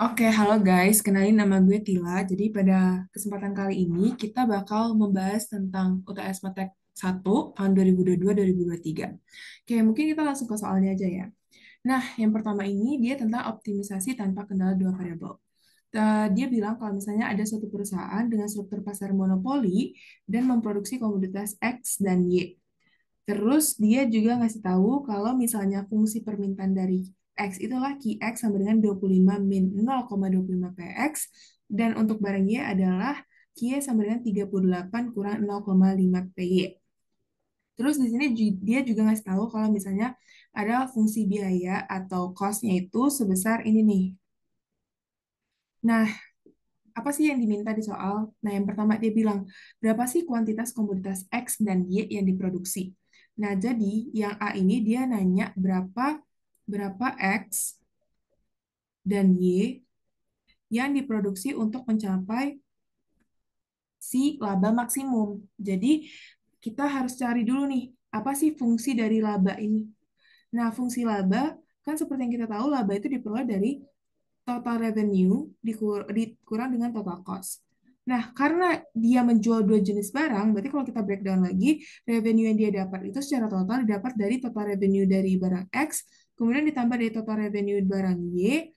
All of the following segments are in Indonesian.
Oke, halo guys. Kenalin nama gue Tila. Jadi pada kesempatan kali ini kita bakal membahas tentang UTS Matek 1 tahun 2022-2023. Oke, mungkin kita langsung ke soalnya aja ya. Nah, yang pertama ini dia tentang optimisasi tanpa kendala dua variabel. Dia bilang kalau misalnya ada suatu perusahaan dengan struktur pasar monopoli dan memproduksi komoditas X dan Y. Terus dia juga ngasih tahu kalau misalnya fungsi permintaan dari X itulah Qx sama dengan 25 min 0,25 Px dan untuk barang Y adalah Q sama dengan 38 kurang 0,5 Py. Terus di sini dia juga ngasih tahu kalau misalnya ada fungsi biaya atau cost-nya itu sebesar ini nih. Nah, apa sih yang diminta di soal? Nah, yang pertama dia bilang, berapa sih kuantitas komoditas X dan Y yang diproduksi? Nah, jadi yang A ini dia nanya berapa berapa X dan Y yang diproduksi untuk mencapai si laba maksimum. Jadi, kita harus cari dulu nih, apa sih fungsi dari laba ini? Nah, fungsi laba, kan seperti yang kita tahu, laba itu diperoleh dari total revenue dikurang dengan total cost. Nah, karena dia menjual dua jenis barang, berarti kalau kita breakdown lagi, revenue yang dia dapat itu secara total didapat dari total revenue dari barang X, kemudian ditambah dari total revenue barang Y,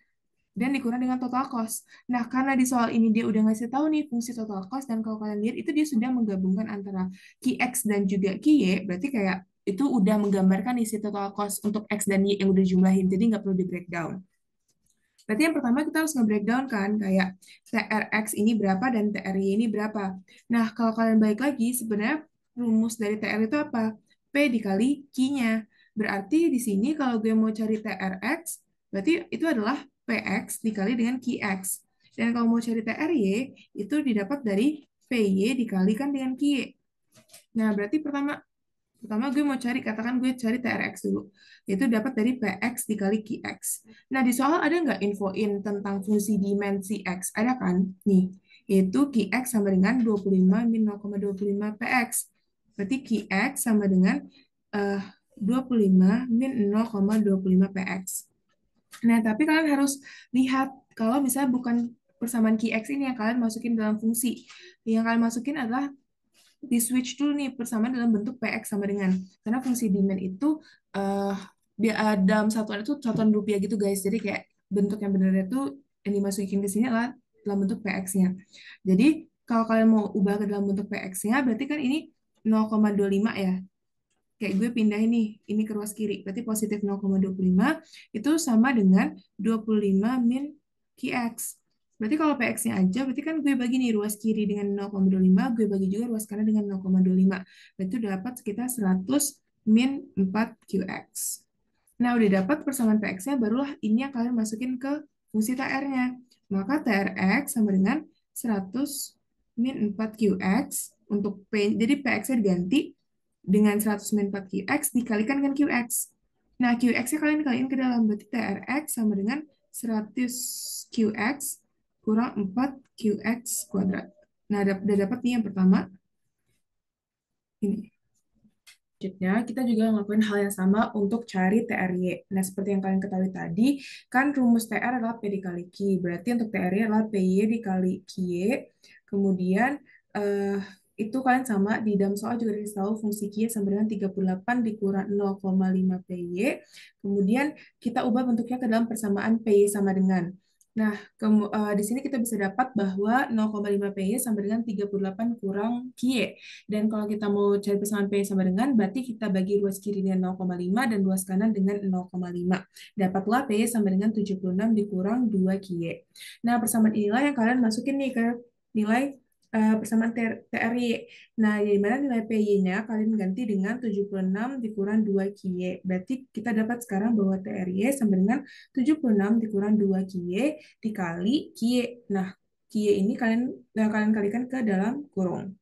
dan dikurang dengan total cost. Nah, karena di soal ini dia udah ngasih tahu nih fungsi total cost, dan kalau kalian lihat itu dia sudah menggabungkan antara Q-X dan juga Q-Y, berarti kayak itu udah menggambarkan isi total cost untuk X dan Y yang udah jumlahin, jadi nggak perlu di breakdown. Berarti yang pertama kita harus nge-breakdown kan, kayak TRX ini berapa dan TRY ini berapa. Nah, kalau kalian balik lagi, sebenarnya rumus dari TR itu apa? P dikali Q-nya. Berarti di sini kalau gue mau cari TRX, berarti itu adalah PX dikali dengan QX. Dan kalau mau cari TRY, itu didapat dari PY dikalikan dengan QY. Nah, berarti pertama Pertama gue mau cari, katakan gue cari TRX dulu. Yaitu dapat dari PX dikali QX. Nah, di soal ada nggak infoin tentang fungsi dimensi X? Ada kan? Nih, yaitu QX sama dengan 25 min 0,25 PX. Berarti QX sama dengan 25 min 0,25 PX. Nah, tapi kalian harus lihat kalau misalnya bukan persamaan QX ini yang kalian masukin dalam fungsi. Yang kalian masukin adalah di switch dulu nih persamaan dalam bentuk PX sama dengan karena fungsi demand itu eh dalam satuan itu satuan rupiah gitu guys, jadi kayak bentuk yang benar itu yang dimasukin ke sini adalah dalam bentuk PX-nya. Jadi kalau kalian mau ubah ke dalam bentuk PX-nya berarti kan ini 0,25 ya, kayak gue pindah ini ke ruas kiri berarti positif 0,25 itu sama dengan 25 min QX. Berarti kalau PX-nya aja, berarti kan gue bagi nih ruas kiri dengan 0,25, gue bagi juga ruas kanan dengan 0,25. Berarti udah dapat sekitar 100 min 4 QX. Nah, udah dapat persamaan PX-nya, barulah ini yang kalian masukin ke fungsi TR-nya. Maka TRX sama dengan 100 min 4 QX untuk P. Jadi PX-nya diganti dengan 100 min 4 QX dikalikan dengan QX. Nah, QX-nya kalian kaliin ke dalam, berarti TRX sama dengan 100 QX kurang 4 QX kuadrat. Nah, udah dapat nih yang pertama, ini. Selanjutnya, kita juga ngelakuin hal yang sama untuk cari TRY. Nah, seperti yang kalian ketahui tadi, kan rumus TR adalah P dikali Q. Berarti untuk TRY adalah PY dikali QY. Kemudian, eh, itu kalian sama, di dalam soal juga dikasih tahu fungsi QY sama dengan 38 dikurang 0,5 PY. Kemudian, kita ubah bentuknya ke dalam persamaan PY sama dengan. Nah, di sini kita bisa dapat bahwa 0,5 PY sama dengan 38 kurang QY. Dan kalau kita mau cari persamaan P sama dengan, berarti kita bagi ruas kiri dengan 0,5 dan ruas kanan dengan 0,5. Dapatlah P sama dengan 76 dikurang 2 QY. Nah, persamaan inilah yang kalian masukin nih ke nilai persamaan TRY. Nah, di mana nilai PY-nya kalian ganti dengan 76 dikurang 2 QY. Berarti kita dapat sekarang bahwa TRY sama dengan 76 dikurang 2 QY dikali QY. Nah, QY ini kalian kalikan ke dalam kurung.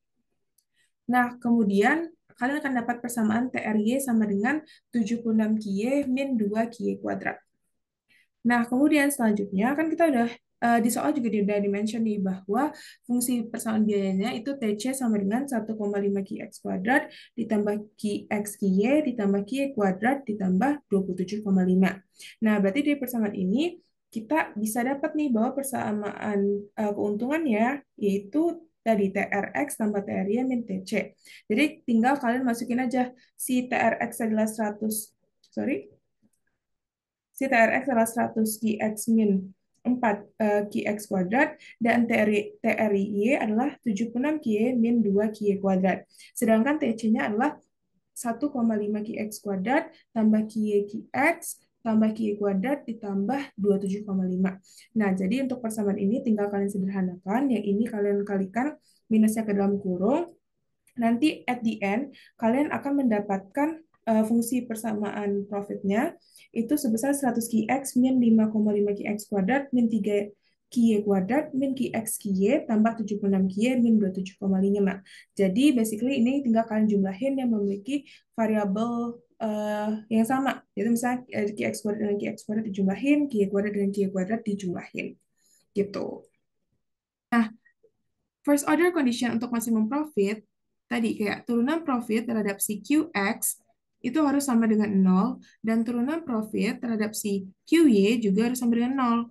Nah, kemudian kalian akan dapat persamaan TRY sama dengan 76 QY min 2 QY kuadrat. Nah, kemudian selanjutnya kan kita udah di soal juga udah di-mention nih bahwa fungsi persamaan biayanya itu TC sama dengan 1,5 QX kuadrat ditambah QX QY ditambah QY kuadrat ditambah 27,5. Nah, berarti dari persamaan ini kita bisa dapat nih bahwa persamaan keuntungannya yaitu tadi TRX tambah TRY min TC. Jadi tinggal kalian masukin aja si TRX adalah 100, sorry, si TRX adalah 100 QX min 4 QX kuadrat dan TRY adalah 76 QY min 2 QY kuadrat. Sedangkan TC-nya adalah 1,5 QX kuadrat tambah QX tambah QY kuadrat ditambah 27,5. Nah, jadi untuk persamaan ini tinggal kalian sederhanakan. Yang ini kalian kalikan minusnya ke dalam kurung. Nanti at the end, kalian akan mendapatkan fungsi persamaan profitnya itu sebesar 100 QX min 5,5 QX kuadrat min 3 QY kuadrat min QX QY tambah 76 QY min 27,5. Jadi basically ini tinggal kalian jumlahin yang memiliki variabel yang sama. Jadi misalnya QX kuadrat dengan QX kuadrat dijumlahin, QY kuadrat dengan QY kuadrat dijumlahin. Gitu. Nah, first order condition untuk maximum profit, tadi kayak turunan profit terhadap si QX itu harus sama dengan 0, dan turunan profit terhadap si QY juga harus sama dengan 0.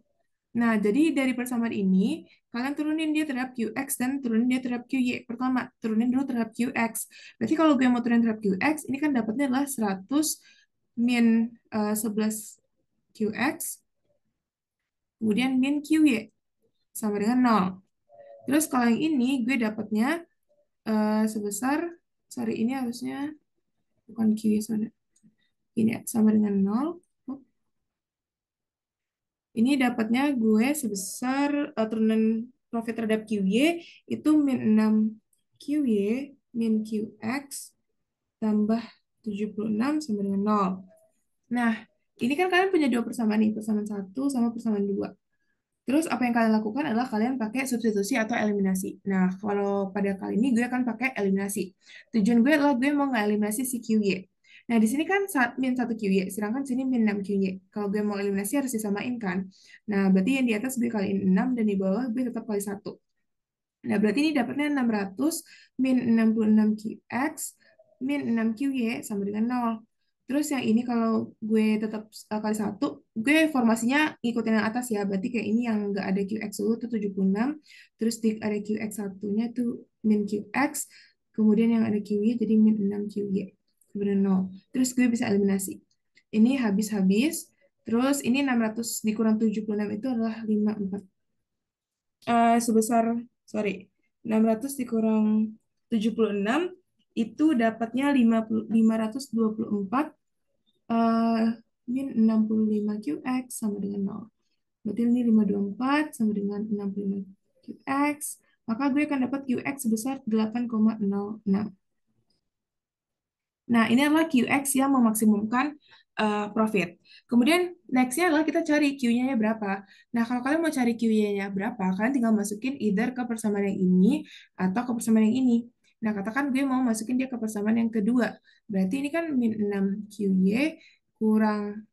Nah, jadi dari persamaan ini, kalian turunin dia terhadap QX dan turunin dia terhadap QY. Pertama, turunin dulu terhadap QX. Berarti kalau gue mau turunin terhadap QX, ini kan dapatnya adalah 100 min 11 QX, kemudian min QY, sama dengan 0. Terus kalau yang ini, gue dapatnya sebesar, sorry ini harusnya bukan Q ya soalnya. Ini ya, sama dengan 0. Ini dapatnya gue sebesar turunan profit terhadap QY itu min 6 QY min QX tambah 76 sama dengan 0. Nah, ini kan kalian punya dua persamaan nih, persamaan 1 sama persamaan 2. Terus apa yang kalian lakukan adalah kalian pakai substitusi atau eliminasi. Nah, kalau pada kali ini gue akan pakai eliminasi. Tujuan gue adalah gue mau nge-eliminasi si QY. Nah, di sini kan min 1 QY, sedangkan sini min 6 QY. Kalau gue mau eliminasi harus disamain kan. Nah, berarti yang di atas gue kaliin 6 dan di bawah gue tetap kali 1. Nah, berarti ini dapatnya 600 min 66 QX min 6 QY sama dengan 0. Terus yang ini kalau gue tetap kali 1, gue formasinya ngikutin yang atas ya. Berarti kayak ini yang nggak ada QX dulu tuh 76. Terus ada QX satunya tuh min QX. Kemudian yang ada QY jadi min 6 QY. Kemudian 0. Terus gue bisa eliminasi. Ini habis-habis. Terus ini 600 dikurang 76 itu adalah 54 sebesar, sorry, 600 dikurang 76 itu dapatnya 524 eh, min 65 QX sama dengan 0. Berarti ini 524 sama dengan 65 QX. Maka gue akan dapat QX sebesar 8,06. Nah, ini adalah QX yang memaksimumkan profit. Kemudian next-nya adalah kita cari Q-nya berapa. Nah, kalau kalian mau cari Q-nya berapa, kalian tinggal masukin either ke persamaan yang ini atau ke persamaan yang ini. Nah, katakan gue mau masukin dia ke persamaan yang kedua. Berarti ini kan min 6 QY kurang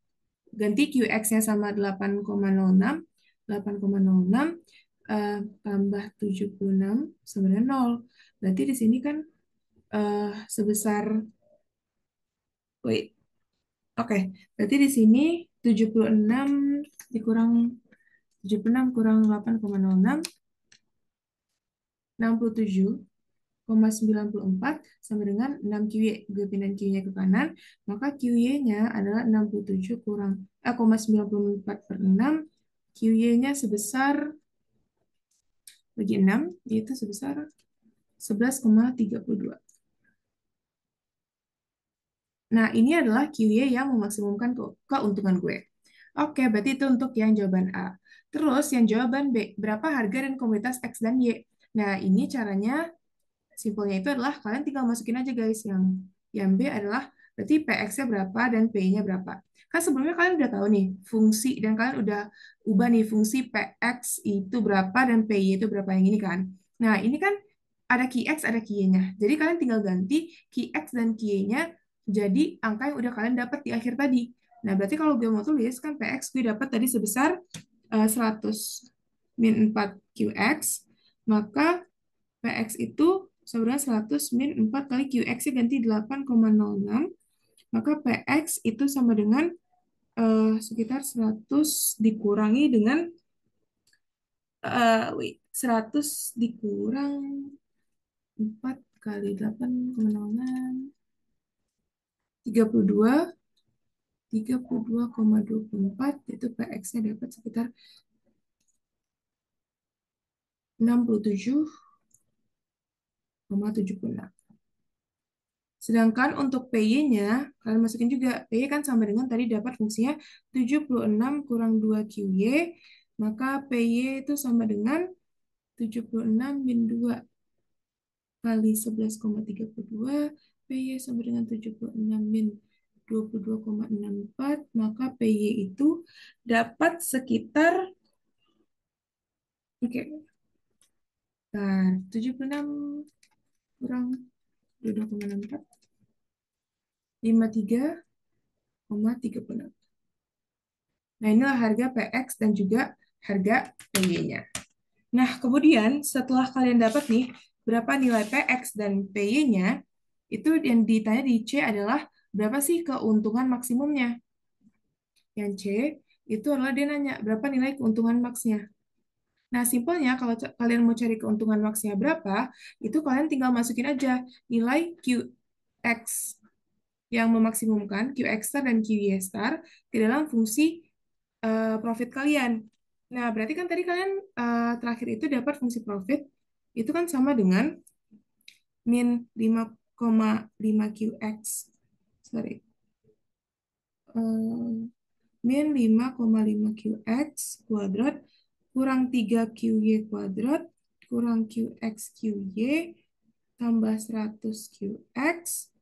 ganti QX-nya sama 8,06. 8,06 tambah 76 sama dengan 0. Berarti di sini kan sebesar, wait, oke, berarti di sini 76 dikurang 76 kurang 8,06, 67,94 sama dengan 6 QY. Gue pindahin QY ke kanan, maka QY-nya adalah 67 kurang 0,94 per 6. QY-nya sebesar bagi 6, yaitu sebesar 11,32. Nah, ini adalah QY yang memaksimumkan keuntungan gue. Oke, berarti itu untuk yang jawaban A. Terus yang jawaban B, berapa harga dan komoditas X dan Y? Nah, ini caranya simpelnya itu adalah kalian tinggal masukin aja guys. Yang B adalah berarti PX-nya berapa dan P-nya berapa. Kan sebelumnya kalian udah tahu nih fungsi dan kalian udah ubah nih fungsi PX itu berapa dan PY itu berapa yang ini kan. Nah, ini kan ada QX, ada QY-nya. Jadi kalian tinggal ganti QX dan QY-nya jadi angka yang udah kalian dapat di akhir tadi. Nah, berarti kalau gue mau tulis kan PX gue dapat tadi sebesar 100 min 4 QX, maka PX itu sebenarnya 100 min 4 kali QX-nya ganti 8,06, maka PX itu sama dengan sekitar 100 dikurangi dengan 100 dikurang 4 kali 8,06 32 32,24 itu PX-nya dapat sekitar 67,76. Sedangkan untuk PY-nya, kalian masukin juga. PY kan sama dengan tadi dapat fungsinya 76 kurang 2QY, maka PY itu sama dengan 76 min 2 kali 11,32, PY sama dengan 76 min 22,64, maka PY itu dapat sekitar, oke, nah, 76 kurang 22,64, 53,36. Nah, inilah harga PX dan juga harga PY-nya. Nah, kemudian setelah kalian dapat nih berapa nilai PX dan PY-nya, itu yang ditanya di C adalah berapa sih keuntungan maksimumnya. Yang C itu adalah dia nanya berapa nilai keuntungan maksnya. Nah, simpelnya kalau kalian mau cari keuntungan maksnya berapa, itu kalian tinggal masukin aja nilai QX yang memaksimumkan, QX star dan QY star ke dalam fungsi profit kalian. Nah, berarti kan tadi kalian terakhir itu dapat fungsi profit, itu kan sama dengan min 5,5 QX. Sorry. Eh, min 5,5 QX kuadrat kurang 3 QY kuadrat kurang QX QY tambah 100 QX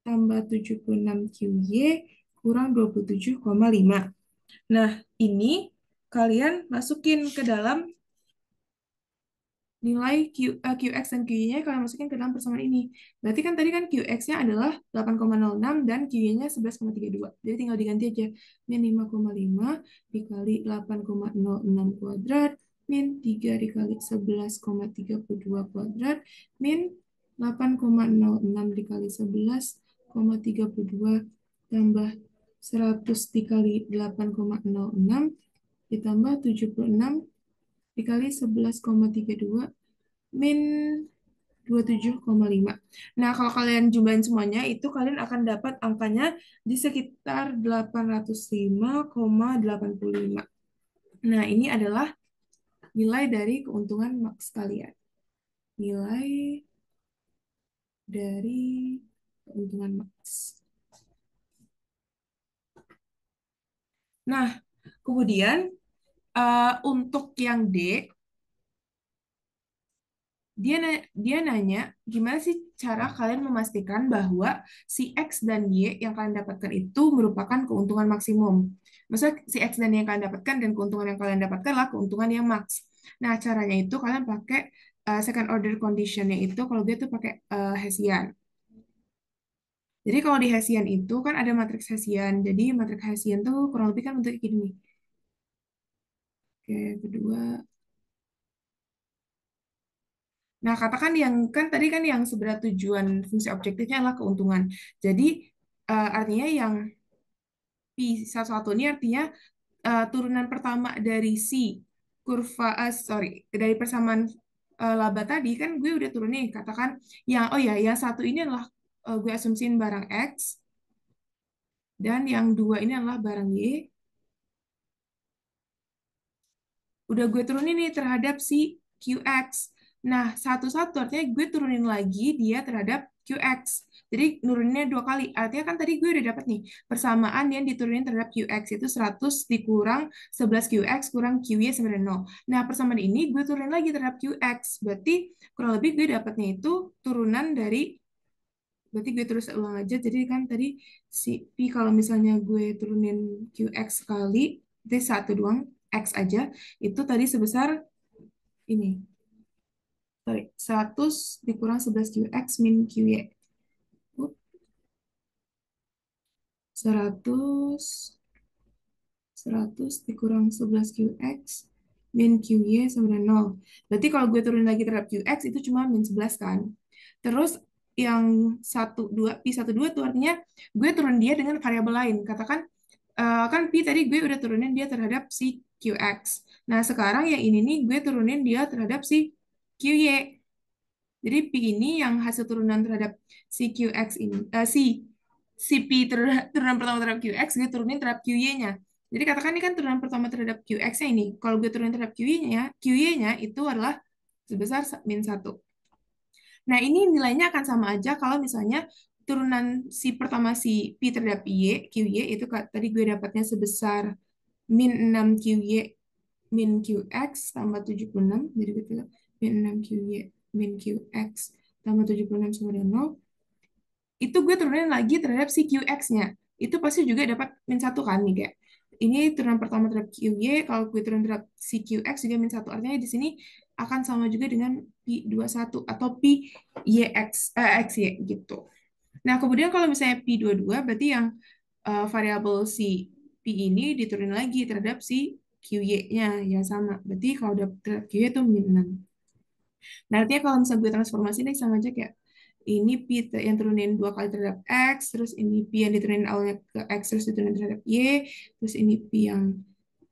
tambah 76 QY kurang 27,5. Nah, ini kalian masukin ke dalam nilai QX dan QY-nya kalian masukin ke dalam persamaan ini. Berarti kan tadi kan QX-nya adalah 8,06 dan QY-nya 11,32. Jadi tinggal diganti aja. Min 5,5 dikali 8,06 kuadrat min 3 dikali 11,32 kuadrat min 8,06 dikali 11,32 tambah 100 dikali 8,06 ditambah 76 dikali 11,32 min 27,5. Nah, kalau kalian jumlahin semuanya, itu kalian akan dapat angkanya di sekitar 805,85. Nah, ini adalah nilai dari keuntungan maks kalian. Nilai dari keuntungan maks. Nah, kemudian untuk yang D, dia nanya gimana sih cara kalian memastikan bahwa si X dan Y yang kalian dapatkan itu merupakan keuntungan maksimum. Maksudnya si X dan Y yang kalian dapatkan dan keuntungan yang kalian dapatkan adalah keuntungan yang max. Nah, caranya itu kalian pakai second order conditionnya itu kalau dia tuh pakai Hessian. Jadi kalau di Hessian itu kan ada matriks Hessian. Jadi matriks Hessian tuh kurang lebih kan bentuknya gini nih. Oke, kedua. Nah, katakan yang kan tadi kan yang sebenarnya tujuan fungsi objektifnya adalah keuntungan. Jadi artinya yang P11 ini artinya turunan pertama dari si kurva sorry, dari persamaan laba tadi kan gue udah turun nih. Katakan yang oh ya, yang satu ini adalah gue asumsiin barang X dan yang dua ini adalah barang Y. Udah gue turunin nih terhadap si QX. Nah, satu-satu artinya gue turunin lagi dia terhadap QX. Jadi nuruninnya dua kali. Artinya kan tadi gue udah dapat nih persamaan yang diturunin terhadap QX itu 100 dikurang 11 QX kurang QY sama dengan 0. Nah, persamaan ini gue turunin lagi terhadap QX. Berarti kurang lebih gue dapatnya itu turunan dari berarti gue terus ulang aja. Jadi kan tadi si P kalau misalnya gue turunin QX kali, itu satu doang, X aja, itu tadi sebesar ini. Sorry, 100 dikurang 11 QX min QY. 100 100 dikurang 11 QX min QY sama dengan 0. Berarti kalau gue turunin lagi terhadap QX itu cuma min 11 kan. Terus yang 1, 2, P12 tuh artinya gue turun dia dengan variabel lain. Katakan Kan Pi tadi gue udah turunin dia terhadap si QX. Nah, sekarang yang ini nih gue turunin dia terhadap si QY. Jadi Pi ini yang hasil turunan terhadap si QX ini, si Pi turunan pertama terhadap QX, gue turunin terhadap QY-nya. Jadi katakan ini kan turunan pertama terhadap QX-nya ini. Kalau gue turunin terhadap QY-nya itu adalah sebesar -1. Nah, ini nilainya akan sama aja kalau misalnya turunan si pertama si Pi terhadap QY itu tadi gue dapatnya sebesar -6 QY min QX tambah 76. Jadi gue bilang -6 QY min QX tambah 76 sama dengan 0. Itu gue turunin lagi terhadap si QX-nya. Itu pasti juga dapat -1 kan nih, kayak. Ini turunan pertama terhadap QY, kalau gue turun terhadap si QX juga -1. Artinya di sini akan sama juga dengan Pi 21 atau Pi YX, XY gitu. Nah, kemudian kalau misalnya Pi 22, berarti yang variabel si Pi ini diturunin lagi terhadap si QY-nya, ya sama. Berarti kalau udah terhadap QY itu -6. Nah, artinya kalau misalnya gue transformasi ini sama aja kayak ini Pi yang turunin 2 kali terhadap X, terus ini Pi yang diturunin awalnya ke X, terus diturunin terhadap Y, terus ini Pi yang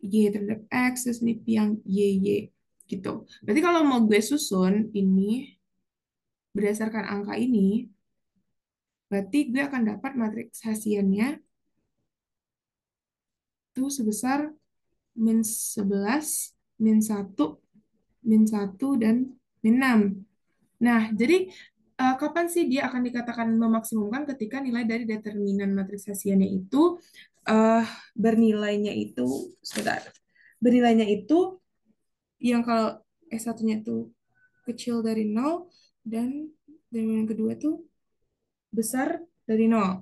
Y terhadap X, terus ini Pi yang Y gitu. Berarti kalau mau gue susun ini berdasarkan angka ini, berarti gue akan dapat matriks Hessiannya itu sebesar -11, -1, -1, dan -6. Nah, jadi kapan sih dia akan dikatakan memaksimumkan ketika nilai dari determinan matriks Hessiannya itu eh, bernilainya itu, sebentar, bernilainya itu yang kalau S1-nya itu kecil dari 0 dan determinan kedua itu besar dari 0.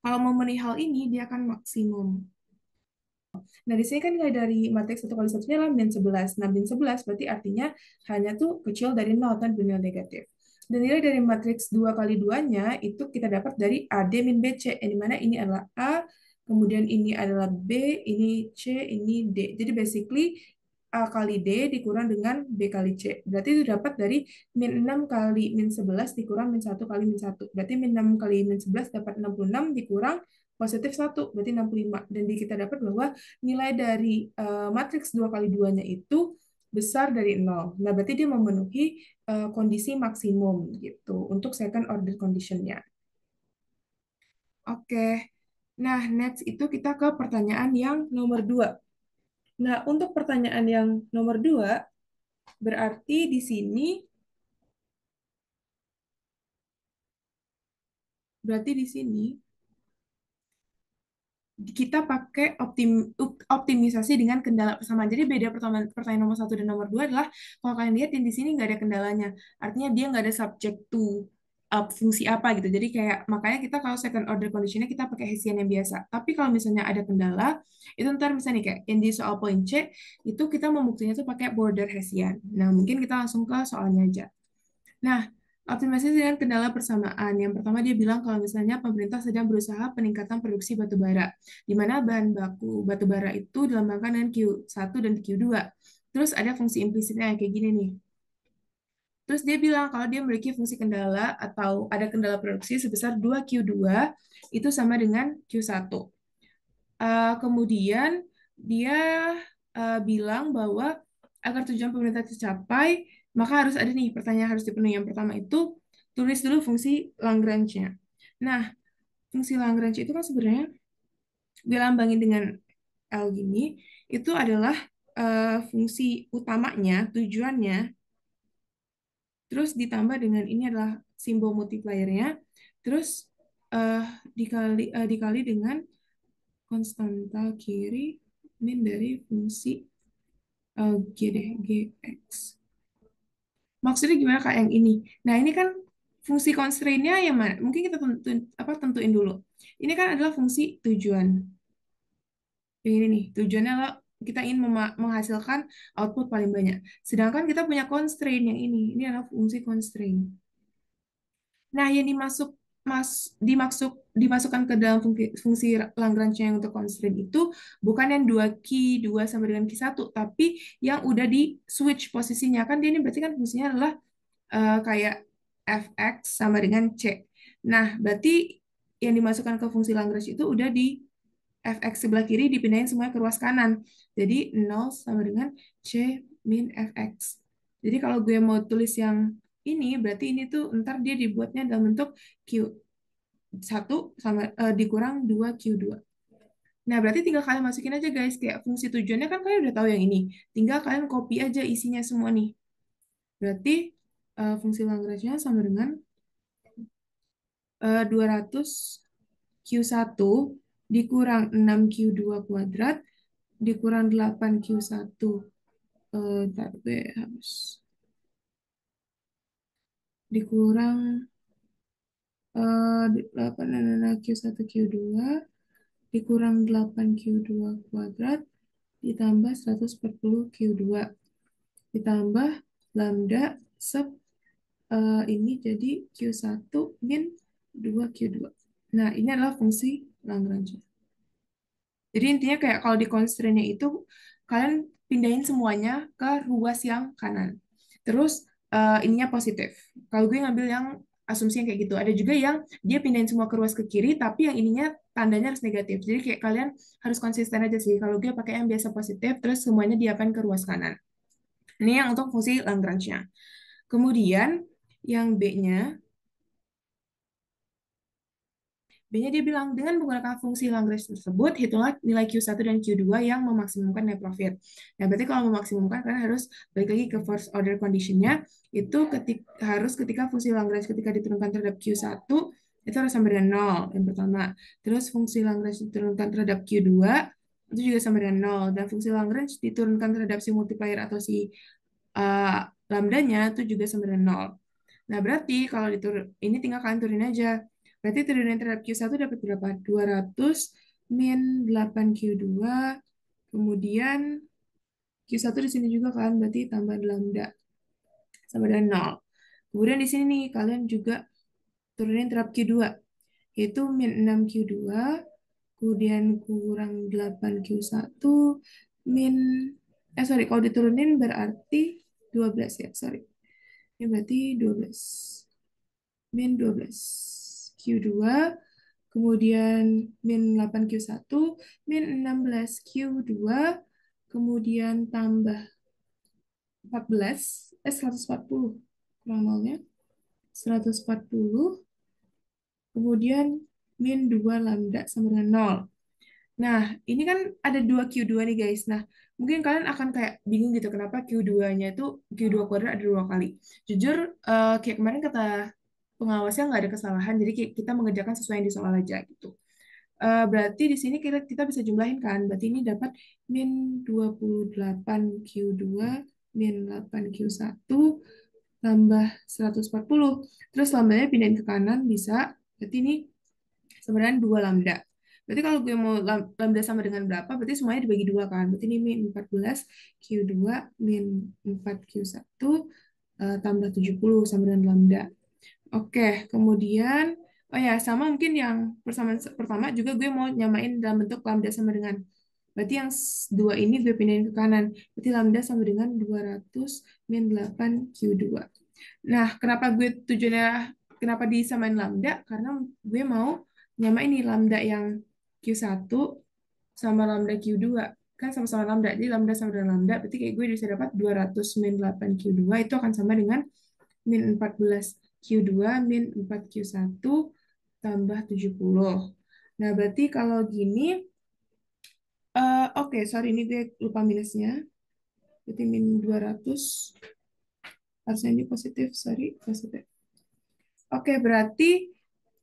Kalau memenuhi hal ini, dia akan maksimum. Nah, di sini kan nilai dari matriks 1 kali 1-nya adalah -11. Nah, -11 berarti artinya hanya tuh kecil dari 0 kan bernilai negatif. Dan nilai dari matriks 2 kali 2-nya itu kita dapat dari AD min BC, yang dimana ini adalah A, kemudian ini adalah B, ini C, ini D. Jadi basically A kali D dikurang dengan B kali C. Berarti itu dapat dari -6 kali -11 dikurang -1 kali -1. Berarti -6 kali -11 dapat 66 dikurang +1, berarti 65. Dan kita dapat bahwa nilai dari matriks 2 kali 2-nya itu besar dari 0. Nah, berarti dia memenuhi kondisi maksimum gitu untuk second order condition-nya. Oke. Nah, next itu kita ke pertanyaan yang nomor 2. Nah, untuk pertanyaan yang nomor 2, berarti di sini kita pakai optimisasi dengan kendala persamaan. Jadi beda pertanyaan nomor 1 dan nomor 2 adalah kalau kalian lihat yang di sini nggak ada kendalanya. Artinya dia nggak ada subject to fungsi apa gitu. Jadi kayak makanya kita kalau second order conditionnya kita pakai Hessian yang biasa. Tapi kalau misalnya ada kendala, itu ntar misalnya nih kayak yang di soal poin C, itu kita membuktinya tuh pakai border Hessian. Nah, mungkin kita langsung ke soalnya aja. Nah, optimalisasi dengan kendala persamaan. Yang pertama dia bilang kalau misalnya pemerintah sedang berusaha peningkatan produksi batu bara, di mana bahan baku batu bara itu dilambangkan dengan Q1 dan Q2. Terus ada fungsi implisitnya kayak gini nih. Terus dia bilang kalau dia memiliki fungsi kendala atau ada kendala produksi sebesar 2Q2 itu sama dengan Q1. Kemudian dia bilang bahwa agar tujuan pemerintah tercapai, maka harus ada nih pertanyaan harus dipenuhi. Yang pertama itu tulis dulu fungsi Lagrange-nya. Nah, fungsi Lagrange itu kan sebenarnya dilambangin dengan L gini, itu adalah fungsi utamanya, tujuannya, terus ditambah dengan ini adalah simbol multiplier-nya, terus eh, dikali dengan konstanta kiri min dari fungsi G deh, Gx. Maksudnya gimana Kak yang ini? Nah, ini kan fungsi constraint-nya yang mana? Mungkin kita tentuin dulu. Ini kan adalah fungsi tujuan. Yang ini nih, tujuannya adalah kita ingin menghasilkan output paling banyak. Sedangkan kita punya constraint yang ini. Ini adalah fungsi constraint. Nah, yang dimasukkan ke dalam fungsi Lagrange yang untuk constraint itu bukan yang 2 sama dengan Q1, tapi yang udah di switch posisinya. Kan dia ini berarti kan fungsinya adalah kayak fx sama dengan c. Nah, berarti yang dimasukkan ke fungsi Lagrange itu udah di fx sebelah kiri dipindahin semuanya ke ruas kanan. Jadi 0 sama dengan C min fx. Jadi kalau gue mau tulis yang ini, berarti ini tuh ntar dia dibuatnya dalam bentuk Q1 sama dikurang 2Q2. Nah, berarti tinggal kalian masukin aja guys, kayak fungsi tujuannya kan kalian udah tahu yang ini. Tinggal kalian copy aja isinya semua nih. Berarti fungsi Lagrange-nya sama dengan 200 Q1 dikurang 6Q2 kuadrat dikurang 8Q1. Ntar gue harus dikurang 8 Q1 Q2 dikurang 8Q2 kuadrat ditambah 140 Q2 ditambah lambda sub ini jadi Q1 min 2Q2. Nah, ini adalah fungsi Lagrange. Jadi intinya kayak kalau di constraint-nya itu kalian pindahin semuanya ke ruas yang kanan. Terus ininya positif. Kalau gue ngambil yang asumsi yang kayak gitu. Ada juga yang dia pindahin semua ke ruas ke kiri, tapi yang ininya tandanya harus negatif. Jadi kayak kalian harus konsisten aja sih. Kalau gue pakai yang biasa positif, terus semuanya diapain ke ruas kanan. Ini yang untuk fungsi Lagrange-nya. Kemudian yang B-nya B-nya dia bilang, dengan menggunakan fungsi Lagrange tersebut, hitunglah nilai Q1 dan Q2 yang memaksimumkan net profit. Nah, berarti kalau memaksimumkan, kalian harus balik lagi ke first order condition-nya, itu harus ketika fungsi Lagrange ketika diturunkan terhadap Q1, itu harus sama dengan 0, yang pertama. Terus fungsi Lagrange diturunkan terhadap Q2, itu juga sama dengan 0. Dan fungsi Lagrange diturunkan terhadap si multiplier atau si lambdanya, itu juga sama dengan 0. Nah, berarti kalau ini tinggal kalian turunin aja. Berarti turunin terhadap Q1 dapat berapa? 200 min 8Q2. Kemudian Q1 di sini juga kan, berarti tambah lambda sama dengan 0. Kemudian di sini nih, kalian juga turunin terhadap Q2, yaitu min 6Q2, kemudian kurang 8Q1, min, sorry, kalau diturunin berarti 12 ya, sorry. Ini berarti 12. Min 12 Q2, kemudian min 8Q1, min 16Q2, kemudian tambah 14, 140, kurang nolnya, 140, kemudian min 2 lambda sama dengan 0. Nah, ini kan ada 2Q2 nih guys. Nah, mungkin kalian akan kayak bingung gitu kenapa Q2-nya itu Q2 kuadrat ada 2 kali. Jujur, kayak kemarin kata pengawasnya nggak ada kesalahan, jadi kita mengerjakan sesuai yang di soal aja gitu. Berarti di sini kita bisa jumlahin kan, berarti ini dapat min 28Q2 min 8Q1 tambah 140. Terus lambdanya pindahin ke kanan bisa, berarti ini sebenarnya 2 lambda. Berarti kalau gue mau lambda sama dengan berapa, berarti semuanya dibagi 2 kan. Berarti ini min 14 Q2 min 4Q1 tambah 70 sama dengan lambda. Oke, kemudian, oh ya, sama mungkin yang persamaan pertama juga gue mau nyamain dalam bentuk lambda sama dengan. Berarti yang dua ini gue pindahin ke kanan. Berarti lambda sama dengan 200 min 8Q2. Nah, kenapa disamain lambda? Karena gue mau nyamain nih lambda yang Q1 sama lambda Q2. Kan sama-sama lambda. Jadi lambda sama dengan lambda, berarti kayak gue bisa dapat 200 min 8Q2 itu akan sama dengan min 14 Q2 min 4Q1 tambah 70. Nah, berarti kalau gini, oke, sorry, ini gue lupa minusnya. Berarti min 200, harusnya ini positif, sorry, positif. Oke, berarti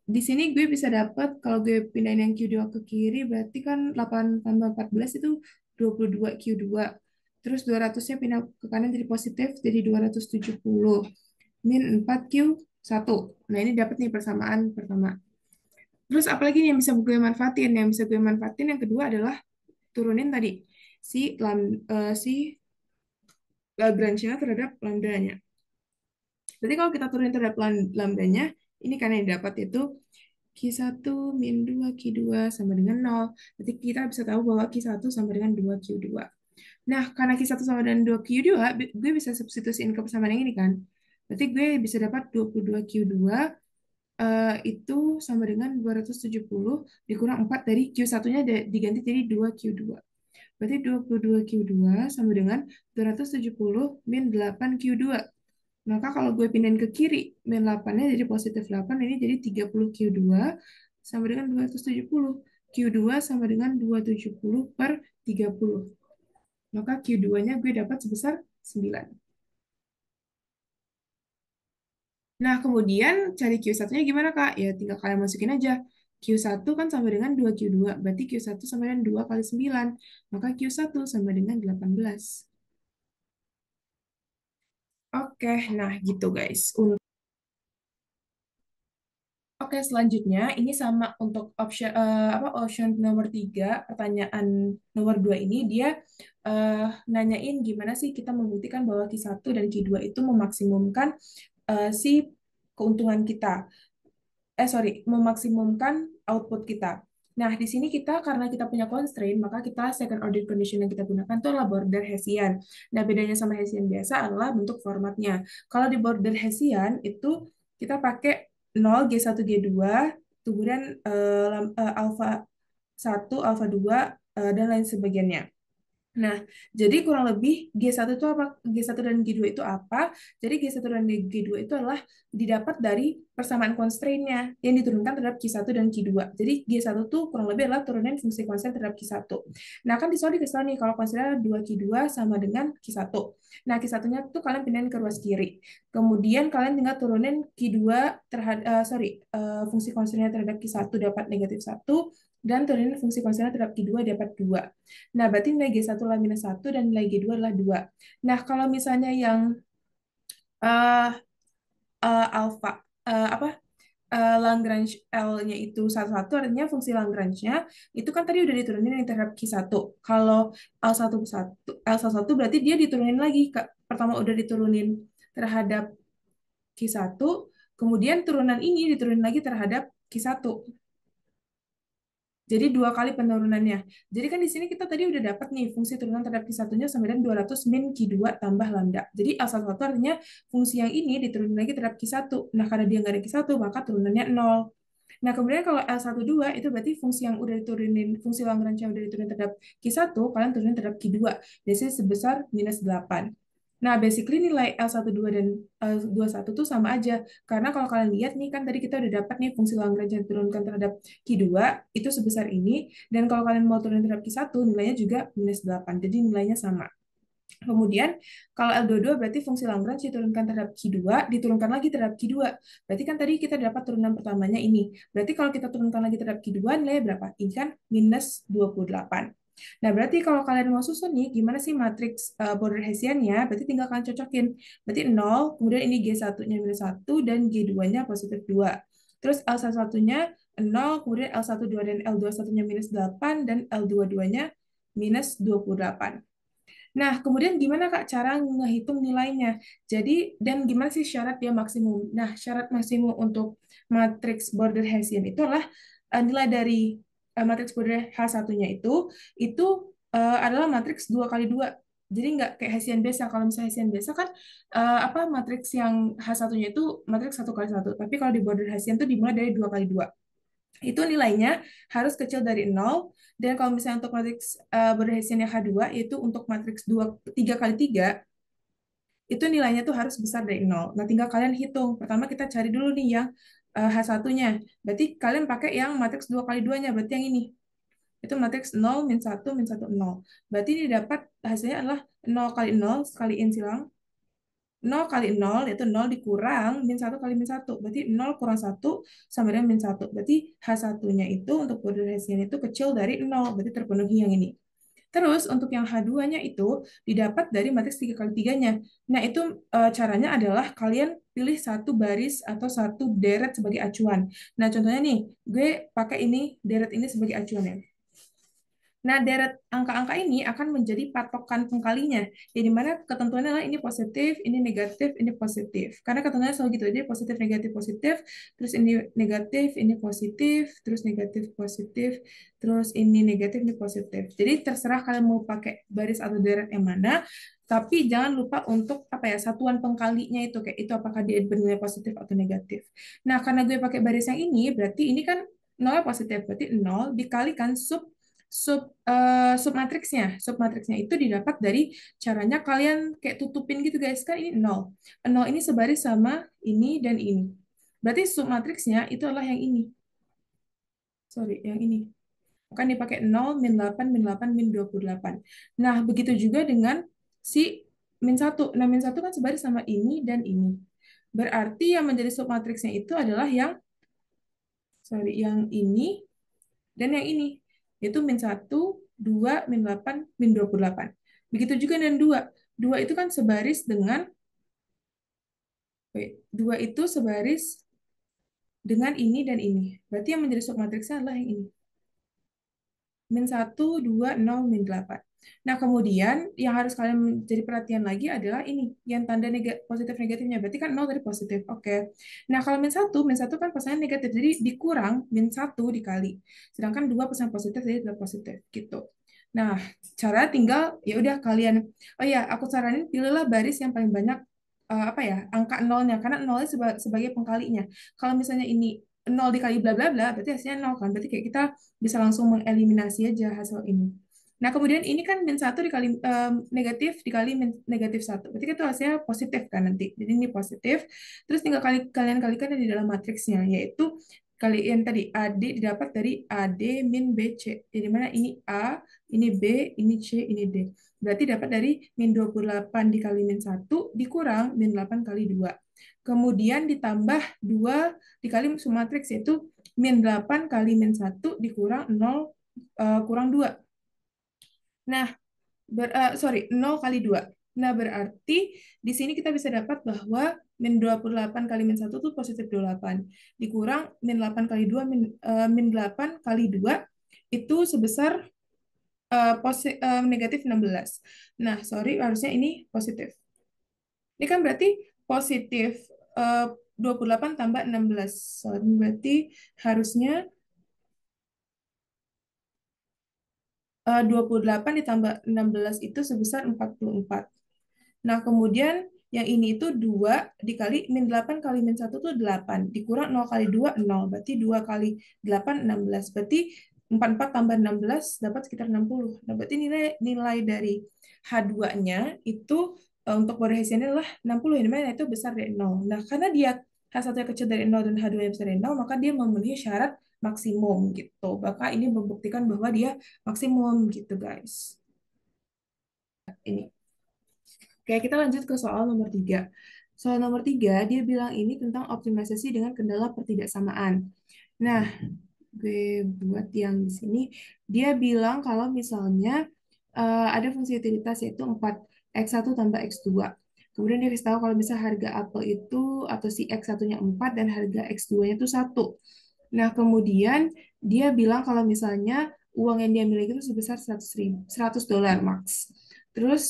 di sini gue bisa dapat, kalau gue pindahin yang Q2 ke kiri, berarti kan 8 tambah 14 itu 22 Q2. Terus 200-nya pindah ke kanan jadi positif, jadi 270. Min 4Q1. Nah, ini dapat nih persamaan pertama. Terus apalagi nih yang bisa gue manfaatin? Yang bisa gue manfaatin yang kedua adalah turunin tadi si Lagrange-nya terhadap lambdanya. Berarti kalau kita turunin terhadap lambdanya, ini kan yang dapat itu Q1 min 2 Q2 sama dengan 0. Berarti kita bisa tahu bahwa Q1 sama dengan 2Q2. Nah, karena Q1 sama dengan 2Q2, gue bisa substitusiin ke persamaan yang ini kan. Berarti gue bisa dapat 22Q2 itu sama dengan 270 dikurang 4 dari Q1-nya diganti jadi 2Q2. Berarti 22Q2 sama dengan 270 min 8Q2. Maka kalau gue pindahin ke kiri, min 8-nya jadi positif 8, ini jadi 30Q2 sama dengan 270. Q2 sama dengan 270 per 30. Maka Q2-nya gue dapat sebesar 9. Nah, kemudian cari Q1-nya gimana, Kak? Ya, tinggal kalian masukin aja. Q1 kan sama dengan 2Q2, berarti Q1 sama dengan 2 kali 9. Maka Q1 sama dengan 18. Oke, nah gitu guys. Oke, selanjutnya ini sama untuk option nomor 3, pertanyaan nomor 2 ini dia eh, nanyain gimana sih kita membuktikan bahwa Q1 dan Q2 itu memaksimumkan si keuntungan kita. Sorry, memaksimumkan output kita. Nah, di sini kita karena kita punya constraint, maka kita second order condition yang kita gunakan itu adalah border Hessian. Nah, bedanya sama Hessian biasa adalah bentuk formatnya. Kalau di border Hessian itu kita pakai 0, G1, G2, kemudian alpha 1, alpha 2, dan lain sebagainya. Nah, jadi kurang lebih G1 itu apa? G1 dan G2 itu apa? Jadi G1 dan G2 itu adalah didapat dari persamaan constraint-nya yang diturunkan terhadap Q1 dan Q2. Jadi G1 tuh kurang lebih adalah turunan fungsi konstan terhadap Q1. Nah, kan di soal dikasih tahu nih kalau konstannya 2Q2 sama dengan Q1. Nah, Q1-nya tuh kalian pindahin ke ruas kiri. Kemudian kalian tinggal turunin Q2 terhadap fungsi konstannya terhadap Q1 dapat -1 dan turunin fungsi konstannya terhadap Q2 dapat 2. Nah, berarti nilai G1 adalah -1 dan nilai G2 adalah 2. Nah, kalau misalnya yang uh, alpha, apa, Lagrange L-nya itu satu-satu, artinya fungsi Lagrange-nya itu kan tadi udah diturunin yang terhadap Q1. Kalau L11 berarti dia diturunin lagi. Pertama udah diturunin terhadap Q1, kemudian turunan ini diturunin lagi terhadap Q1. Jadi dua kali penurunannya. Jadi kan di sini kita tadi udah dapat nih fungsi turunan terhadap Q1-nya sama dengan 200 min Q2 tambah lambda. Jadi L11 artinya fungsi yang ini diturunin lagi terhadap Q1. Nah, karena dia nggak ada Q1, maka turunannya 0. Nah, kemudian kalau L12 itu berarti fungsi yang udah diturunin, fungsi Lagrange yang udah diturunin terhadap Q1, kalian turunin terhadap Q2. Jadi sebesar -8. Nah, basically nilai L12 dan L21 tuh sama aja. Karena kalau kalian lihat nih, kan tadi kita udah dapat nih fungsi Lagrange yang diturunkan terhadap Q2 itu sebesar ini. Dan kalau kalian mau turunin terhadap Q1, nilainya juga -8. Jadi nilainya sama. Kemudian, kalau L22 berarti fungsi Lagrange diturunkan terhadap Q2, diturunkan lagi terhadap Q2. Berarti kan tadi kita dapat turunan pertamanya ini. Berarti kalau kita turunkan lagi terhadap Q2, nilainya berapa? Ini kan -28. Nah, berarti kalau kalian mau susun nih, gimana sih matriks border Hessian-nya? Berarti tinggal kalian cocokin. Berarti 0, kemudian ini G1-nya -1, dan G2-nya positif 2. Terus L11-nya 0, kemudian L12 dan L21-nya -8, dan L22-nya -28. Nah, kemudian gimana Kak cara ngehitung nilainya? Jadi, dan gimana sih syarat dia maksimum? Nah, syarat maksimum untuk matriks border Hessian itu adalah nilai dari matriks border H1-nya itu adalah matriks 2 kali 2. Jadi nggak kayak Hessian biasa. Kalau misalnya Hessian biasa kan apa matriks yang H1-nya itu matriks 1 kali 1. Tapi kalau di border Hessian itu dimulai dari 2 kali 2 itu nilainya harus kecil dari 0. Dan kalau misalnya untuk matriks berhasil yang H2, yaitu untuk matriks 3 kali 3 itu nilainya tuh harus besar dari 0. Nah, tinggal kalian hitung. Pertama kita cari dulu nih yang H1-nya. Berarti kalian pakai yang matriks 2 kali 2-nya, berarti yang ini. Itu matriks 0, -1, -1, 0. Berarti ini dapat hasilnya adalah 0 kali 0, sekaliin silang. 0 kali 0 yaitu 0 dikurang -1 kali -1. Berarti 0 kurang 1 sama dengan -1. Berarti H1-nya itu untuk border Hessian itu kecil dari 0. Berarti terpenuhi yang ini. Terus untuk yang H2-nya itu didapat dari matriks 3 kali 3-nya. Nah, itu caranya adalah kalian pilih satu baris atau satu deret sebagai acuan. Nah, contohnya nih, gue pakai ini deret ini sebagai acuan ya. Nah, deret angka-angka ini akan menjadi patokan pengkalinya. Jadi mana ketentuannya adalah ini positif, ini negatif, ini positif. Karena ketentuannya selalu gitu. Jadi positif, negatif, positif. Terus ini negatif, ini positif. Terus negatif, positif. Terus ini negatif, ini positif. Jadi terserah kalian mau pakai baris atau deret yang mana. Tapi jangan lupa untuk apa ya satuan pengkalinya itu kayak itu apakah dia bernilai positif atau negatif. Nah, karena gue pakai baris yang ini, berarti ini kan nolnya positif, berarti nol dikalikan submatriksnya. Submatriksnya itu didapat dari caranya kalian kayak tutupin gitu guys. Kan ini nol. Nol ini sebaris sama ini dan ini. Berarti submatriksnya itu adalah yang ini. Sorry, yang ini. Akan dipakai nol min 8 min 8 min 28. Nah, begitu juga dengan si min satu. Nah, min satu kan sebaris sama ini dan ini. Berarti yang menjadi submatriksnya itu adalah yang ini dan yang ini, yaitu min satu 2 min 8 min 28. Begitu juga dengan 2. 2 itu kan sebaris dengan, 2 itu sebaris dengan ini dan ini. Berarti yang menjadi submatriksnya adalah yang ini. Min satu 2 0 min 8. Nah, kemudian yang harus kalian jadi perhatian lagi adalah ini, yang tanda positif negatifnya. Berarti kan 0 tadi positif. Oke. Nah, kalau min satu kan pasangan negatif. Jadi dikurang min satu dikali. Sedangkan 2 pasangan positif, jadi tidak positif. Gitu. Nah, cara tinggal, ya udah kalian, oh ya, aku saranin pilihlah baris yang paling banyak, apa ya, angka nolnya. Karena nolnya sebagai pengkalinya. Kalau misalnya ini nol dikali bla bla bla, berarti hasilnya nol kan. Berarti kayak kita bisa langsung mengeliminasi aja hasil ini. Nah, kemudian ini kan min satu dikali negatif dikali negatif satu. Berarti itu hasilnya positif kan nanti. Jadi ini positif. Terus tinggal kalian kalikan di dalam matriksnya, yaitu kalian tadi AD didapat dari AD min BC. Jadi mana ini A, ini B, ini C, ini D. Berarti dapat dari min 28 dikali min satu dikurang min 8 kali 2. Kemudian ditambah 2 dikali submatriks, yaitu min 8 kali min satu dikurang nol, kurang 2. Nah, sorry, 0 kali 2. Nah, berarti di sini kita bisa dapat bahwa min 28 kali min satu itu positif 28. Dikurang min 8 kali 2, min 8 kali 2 itu sebesar negatif 16. Nah, sorry, harusnya ini positif. Ini kan berarti positif, uh, 28 tambah 16. Sorry, berarti harusnya 28 ditambah 16 itu sebesar 44. Nah, kemudian yang ini itu 2 dikali min 8 kali min satu itu 8. Dikurang 0 kali 2, 0. Berarti 2 kali 8, 16. Berarti 44 tambah 16 dapat sekitar 60. Nah, berarti nilai nilai dari H2-nya itu, untuk body Hessiannya adalah 60. Yang dimana itu besar dari 0. Nah, karena dia H1-nya kecil dari 0 dan H2-nya besar dari 0, maka dia memenuhi syarat maksimum gitu. Maka ini membuktikan bahwa dia maksimum gitu, guys. Ini. Oke, kita lanjut ke soal nomor 3. Soal nomor 3, dia bilang ini tentang optimalisasi dengan kendala pertidaksamaan. Nah, gue buat yang di sini. Dia bilang kalau misalnya ada fungsi utilitas yaitu 4x1 tambah x2. Kemudian dia kasih tahu kalau bisa harga apel itu atau si x1-nya 4 dan harga x2-nya itu 1. Nah, kemudian dia bilang kalau misalnya uang yang dia miliki itu sebesar 100 dolar max. Terus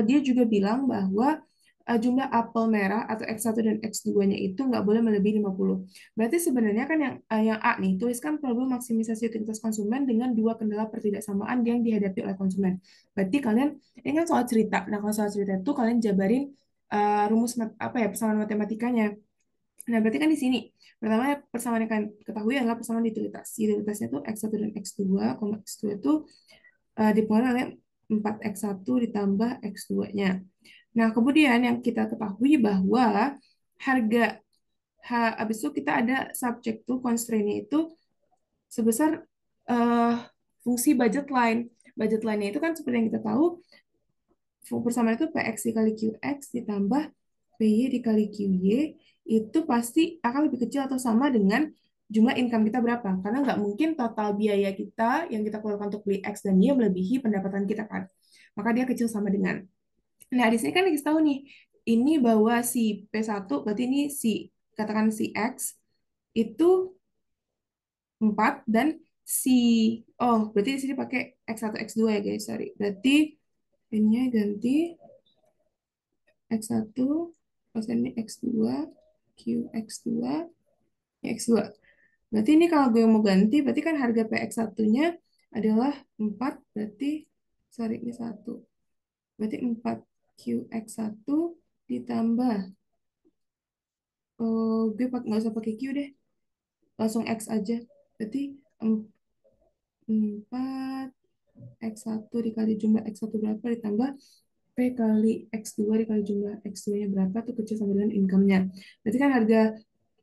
dia juga bilang bahwa jumlah apel merah atau X1 dan X2-nya itu nggak boleh melebihi 50. Berarti sebenarnya kan yang A nih, tuliskan problem maksimisasi utilitas konsumen dengan dua kendala pertidaksamaan yang dihadapi oleh konsumen. Berarti kalian, ini kan soal cerita. Nah, kalau soal cerita itu kalian jabarin rumus apa ya, persamaan matematikanya. Nah, berarti kan di sini pertama persamaan yang kalian ketahui adalah persamaan utilitas. Utilitasnya itu X1 dan X2, X2 itu dipengaruhi oleh 4x1 ditambah x2-nya. Nah, kemudian yang kita ketahui bahwa harga habis itu kita ada subject to constraint-nya itu sebesar eh, fungsi budget line. Budget line-nya itu kan seperti yang kita tahu, persamaan itu PX dikali QX ditambah PY dikali QY itu pasti akan lebih kecil atau sama dengan jumlah income kita berapa. Karena nggak mungkin total biaya kita yang kita keluarkan untuk beli X dan Y melebihi pendapatan kita kan. Maka dia kecil sama dengan. Nah, di sini kan kita tahu nih, ini bahwa si P1, berarti ini si, katakan si X, itu 4 dan si, oh, berarti di sini pakai X1, X2 ya guys, sorry. Berarti ini ganti X1, terus ini X2, Q X2, ya X2. Berarti ini kalau gue mau ganti, berarti kan harga PX1-nya adalah 4, berarti, sorry, ini 1. Berarti 4 QX1 ditambah, gue nggak usah pakai Q deh, langsung X aja. Berarti 4 X1 dikali jumlah X1 berapa ditambah P kali X2 dikali jumlah X2-nya berapa tuh kecil sama dengan income-nya. Berarti kan harga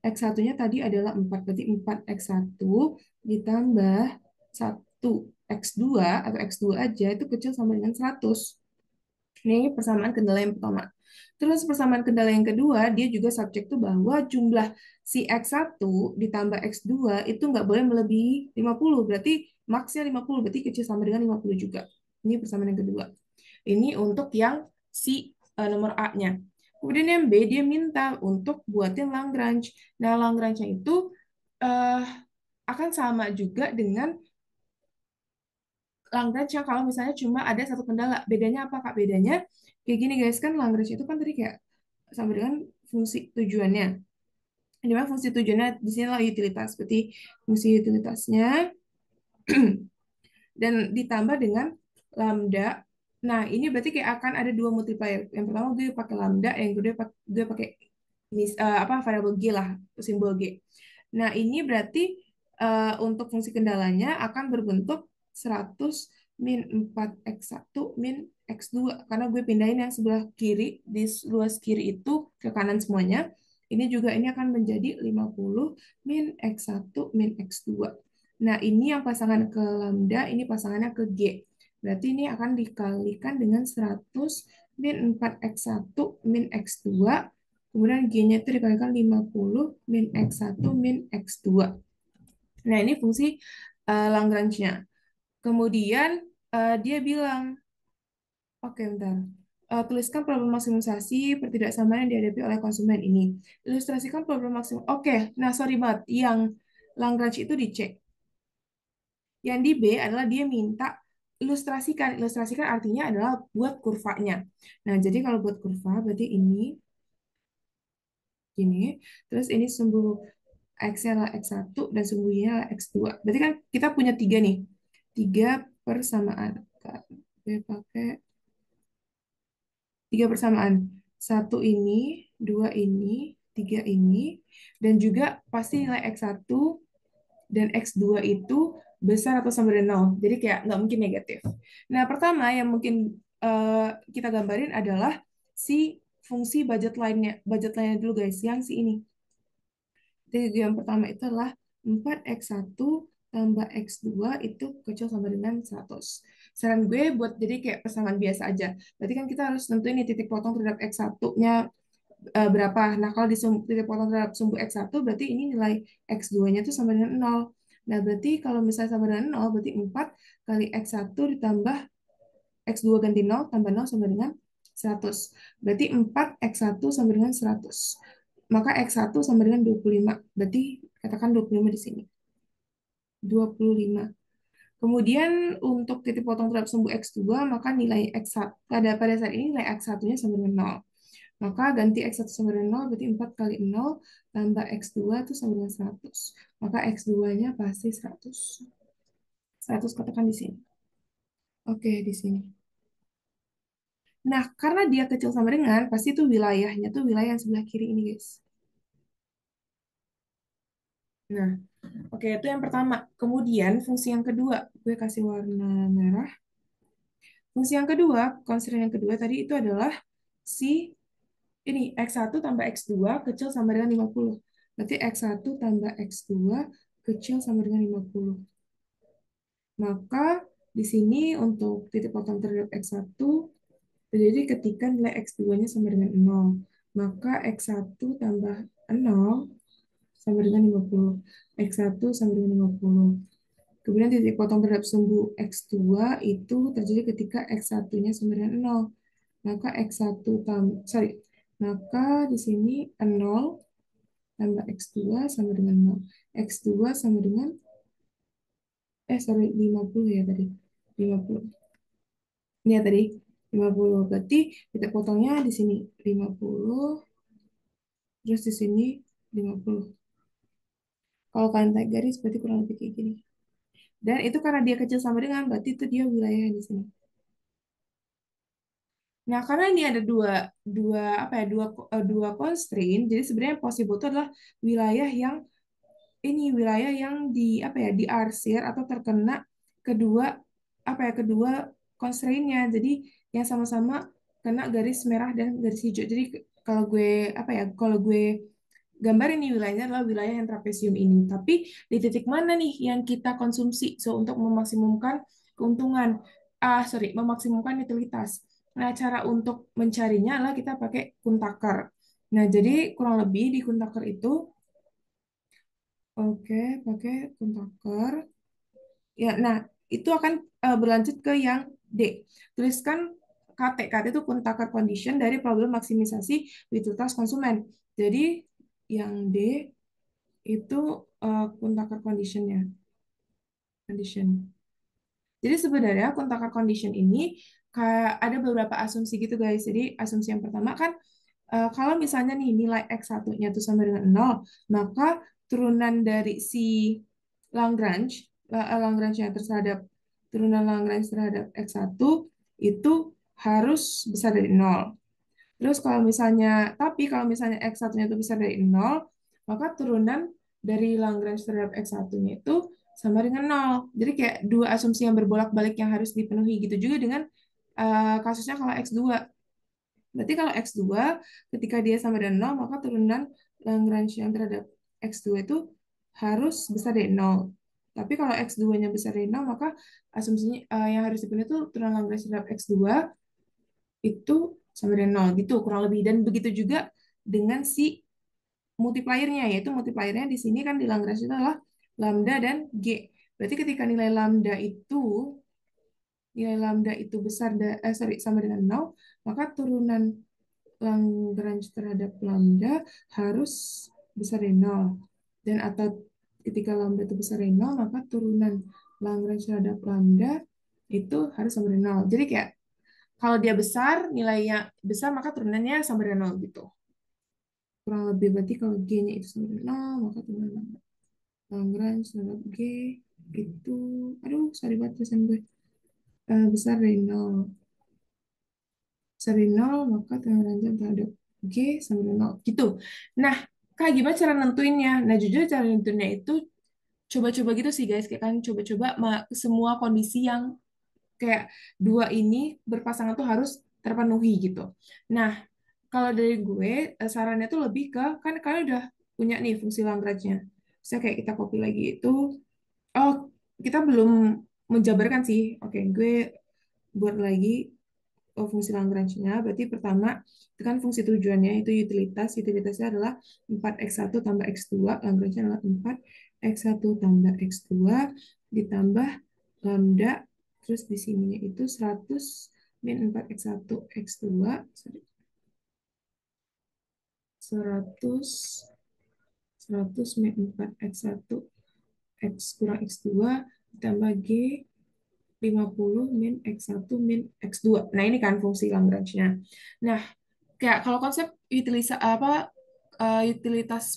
X1-nya tadi adalah 4. Berarti 4 X1 ditambah 1 X2 atau X2 aja itu kecil sama dengan 100. Ini persamaan kendala yang pertama. Terus persamaan kendala yang kedua, dia juga subjek tuh bahwa jumlah si X1 ditambah X2 itu nggak boleh melebihi 50. Berarti maksnya 50, berarti kecil sama dengan 50 juga. Ini persamaan yang kedua. Ini untuk yang si nomor A-nya. Kemudian yang B, dia minta untuk buatin Lagrange. Nah, Lagrange-nya itu eh, akan sama juga dengan Lagrange yang kalau misalnya cuma ada satu kendala. Bedanya apa, Kak? Bedanya kayak gini, guys. Kan Lagrange itu kan tadi kayak sama dengan fungsi tujuannya. Di mana fungsi tujuannya di sini adalah utilitas. Berarti fungsi utilitasnya dan ditambah dengan lambda. Nah, ini berarti kayak akan ada dua multiplier. Yang pertama gue pakai lambda, yang kedua gue pakai apa variabel G lah, simbol G. Nah, ini berarti untuk fungsi kendalanya akan berbentuk 100 min 4x1 min x2 karena gue pindahin yang sebelah kiri di luas kiri itu ke kanan semuanya. Ini juga ini akan menjadi 50 min x1 min x2. Nah, ini yang pasangan ke lambda, ini pasangannya ke G. Berarti ini akan dikalikan dengan 100 min 4x1 min x2. Kemudian G-nya itu dikalikan 50 min x1 min x2. Nah, ini fungsi Lagrange-nya. Kemudian dia bilang, oke, bentar. Tuliskan problem maksimisasi pertidaksamaan yang dihadapi oleh konsumen ini. Ilustrasikan problem maksimum. Oke, nah sorry banget. Yang Lagrange itu dicek. Yang di B adalah dia minta ilustrasikan. Ilustrasikan artinya adalah buat kurvanya. Nah, jadi kalau buat kurva berarti ini gini. Terus ini sumbu X-nya adalah X1 dan sumbunya adalah X2. Berarti kan kita punya tiga nih. Tiga persamaan. Oke, pakai tiga persamaan. Satu ini, dua ini, tiga ini. Dan juga pasti nilai X1 dan X2 itu besar atau sama dengan nol. Jadi kayak nggak mungkin negatif. Nah, pertama yang mungkin kita gambarin adalah si fungsi budget line-nya. Budget line-nya dulu guys, yang si ini. Jadi yang pertama itu adalah 4x1 tambah x2 itu kecil sama dengan 100. Saran gue buat jadi kayak persamaan biasa aja. Berarti kan kita harus tentuin nih titik potong terhadap x1-nya berapa. Nah, kalau di titik potong terhadap sumbu x1 berarti ini nilai x2-nya itu sama dengan 0. Nah, berarti kalau misalnya sama dengan 0 berarti 4 kali x1 ditambah x2 ganti 0 tambah 0 sama dengan 100. Berarti 4 x1 sama dengan 100. Maka x1 sama dengan 25. Berarti katakan 25 di sini. 25. Kemudian untuk titik potong terhadap sumbu x2, maka nilai x1 pada saat ini nilai x1-nya sama dengan 0. Maka ganti x1 sama dengan 0 berarti 4 kali 0 tambah x2 itu sama dengan 100. Maka x2-nya pasti 100. 100 katakan di sini. Oke, di sini. Nah, karena dia kecil sama dengan, pasti itu wilayahnya tuh wilayah yang sebelah kiri ini, guys. Nah, oke, itu yang pertama. Kemudian, fungsi yang kedua, gue kasih warna merah. Fungsi yang kedua, constraint yang kedua tadi itu adalah si ini X1 tambah X2 kecil sama dengan 50. Berarti X1 tambah X2 kecil sama dengan 50. Maka di sini untuk titik potong terhadap X1 terjadi ketika nilai X2-nya sama dengan 0. Maka X1 tambah 0 sama dengan 50. X1 sama dengan 50. Kemudian titik potong terhadap sumbu X2 itu terjadi ketika X1-nya sama dengan 0. Maka X1 maka di sini 0 tambah X2 sama dengan 0. X2 sama dengan sorry, 50 ya tadi. 50. Ini ya tadi 50. Berarti kita potongnya di sini 50, terus di sini 50. Kalau kalian tarik garis berarti kurang lebih kayak gini. Dan itu karena dia kecil sama dengan, berarti itu dia wilayah di sini. Nah, karena ini ada dua dua apa ya dua constraint, jadi sebenarnya yang possible itu adalah wilayah yang wilayah yang di apa ya diarsir atau terkena kedua kedua constraint-nya. Jadi yang sama-sama kena garis merah dan garis hijau. Jadi kalau gue kalau gue gambar ini wilayahnya adalah wilayah yang trapesium ini. Tapi di titik mana nih yang kita konsumsi? So untuk memaksimumkan keuntungan, memaksimumkan utilitas. Nah, cara untuk mencarinya adalah kita pakai Kuntaker. Nah, jadi kurang lebih di Kuntaker itu, oke, pakai Kuntaker. Ya, nah itu akan berlanjut ke yang D. Tuliskan KT. KT itu Kuntaker Condition dari problem maksimisasi utilitas konsumen. Jadi yang D itu Kuntaker Conditionnya. Condition. Jadi sebenarnya Kuntaker Condition ini kayak ada beberapa asumsi gitu guys. Jadi asumsi yang pertama kan kalau misalnya nih nilai X1-nya itu sama dengan 0, maka turunan dari si Lagrange, Lagrange-nya terhadap turunan Lagrange terhadap X1 itu harus besar dari 0. Terus tapi kalau misalnya X1-nya itu besar dari 0, maka turunan dari Lagrange terhadap X1-nya itu sama dengan 0. Jadi kayak dua asumsi yang berbolak-balik yang harus dipenuhi gitu juga dengan kasusnya kalau X2. Berarti kalau X2 ketika dia sama dengan 0, maka turunan Lagrange yang terhadap X2 itu harus besar dari 0. Tapi kalau X2-nya besar dari 0, maka asumsinya yang harus dipenuhi itu turunan Lagrange terhadap X2 itu sama dengan 0 gitu kurang lebih. Dan begitu juga dengan si multipliernya, yaitu multipliernya di sini kan di Lagrange itu adalah lambda dan G. Berarti ketika nilai lambda itu sama dengan 0, maka turunan Lagrange terhadap lambda harus besar dari 0. Dan atau ketika lambda itu besar dari 0, maka turunan Lagrange terhadap lambda itu harus sama dengan 0. Jadi kayak kalau dia besar, nilainya besar, maka turunannya sama dengan 0 gitu. Kurang lebih berarti kalau G-nya itu sama dengan 0, maka turunan Lagrange terhadap G itu, aduh, sorry banget tulisan gue, besar dari 0. Besar dari 0, maka turunan terhadap G sama dengan 0. Gitu. Nah, Kak, gimana cara nentuinnya? Nah, jujur cara nentuinnya itu coba-coba gitu sih guys. Kayak kan coba-coba semua kondisi yang kayak dua ini berpasangan tuh harus terpenuhi gitu. Nah, kalau dari gue, sarannya tuh lebih ke, kan kalian udah punya nih fungsi Lagrange-nya. Bisa kayak kita copy lagi itu. Oh, kita belum menjabarkan sih. Oke, gue buat lagi fungsi Lagrange-nya. Berarti pertama, itu kan fungsi tujuannya, itu utilitas. Utilitasnya adalah 4x1 tambah x2. Lagrange-nya adalah 4x1 tambah x2 ditambah lambda. Terus di sininya itu 100 min 4x1 x2. Sorry, 100 100 min 4x1 x kurang x2 ditambah G 50 min x1 min x2. Nah, ini kan fungsi Lagrange-nya. Nah, kayak kalau konsep utilitas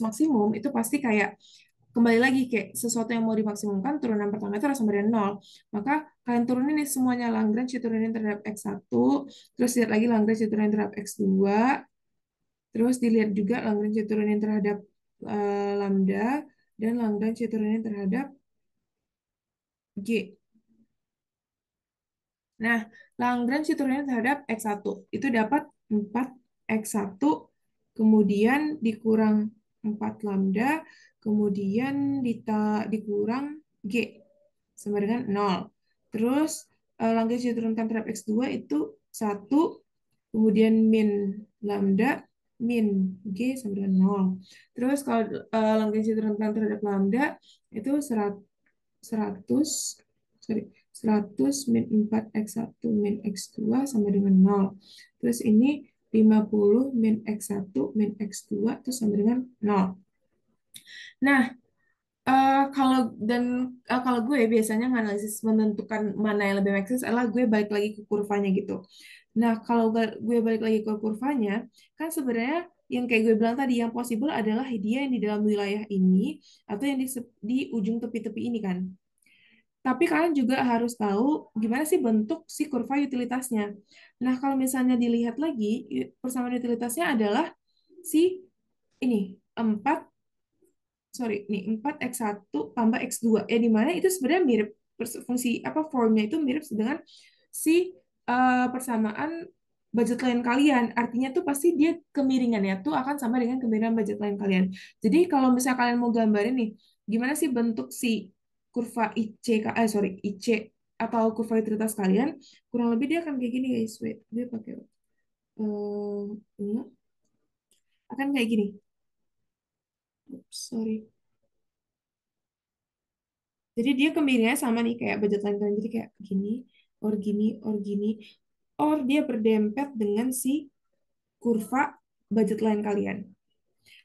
maksimum itu pasti kayak kembali lagi kayak sesuatu yang mau dimaksimumkan turunan pertama itu harus sama dengan 0. Maka kalian turunin nih semuanya Lagrange diturunin terhadap x1, terus lihat lagi Lagrange diturunin terhadap x2, terus dilihat juga Lagrange diturunin terhadap lambda dan Lagrange diturunin terhadap G. Nah, Lagrange diturunin terhadap X1. Itu dapat 4X1, kemudian dikurang 4 lambda, kemudian dikurang G, sama dengan 0. Terus, Lagrange diturunkan terhadap X2 itu 1, kemudian min lambda, min G sama dengan 0. Terus, kalau Lagrange diturunkan terhadap lambda, itu 100, sorry, 100 min 4x1 min x2 sama dengan 0. Terus ini 50 min x1 min x2 itu sama dengan 0. Nah, Kalau dan kalau gue biasanya nganalisis menentukan mana yang lebih make sense adalah gue balik lagi ke kurvanya gitu. Nah, kalau gue balik lagi ke kurvanya, kan sebenarnya yang kayak gue bilang tadi yang possible adalah dia yang di dalam wilayah ini atau yang di ujung tepi-tepi ini kan. Tapi kalian juga harus tahu gimana sih bentuk si kurva utilitasnya. Nah, kalau misalnya dilihat lagi, persamaan utilitasnya adalah si ini 4 sorry, nih 4x1 tambah x2. Ya, di mana itu sebenarnya mirip fungsi apa formnya itu mirip dengan si persamaan budget line kalian. Artinya tuh pasti dia kemiringannya tuh akan sama dengan kemiringan budget line kalian. Jadi kalau misalnya kalian mau gambarin nih, gimana sih bentuk si kurva sorry, IC atau kurva utilitas kalian, kurang lebih dia akan kayak gini guys. Wait, dia pakai ini akan kayak gini. Oops, sorry. Jadi dia kemiringannya sama nih kayak budget line kalian. Jadi kayak gini, gini, gini. Or dia berdempet dengan si kurva budget line kalian.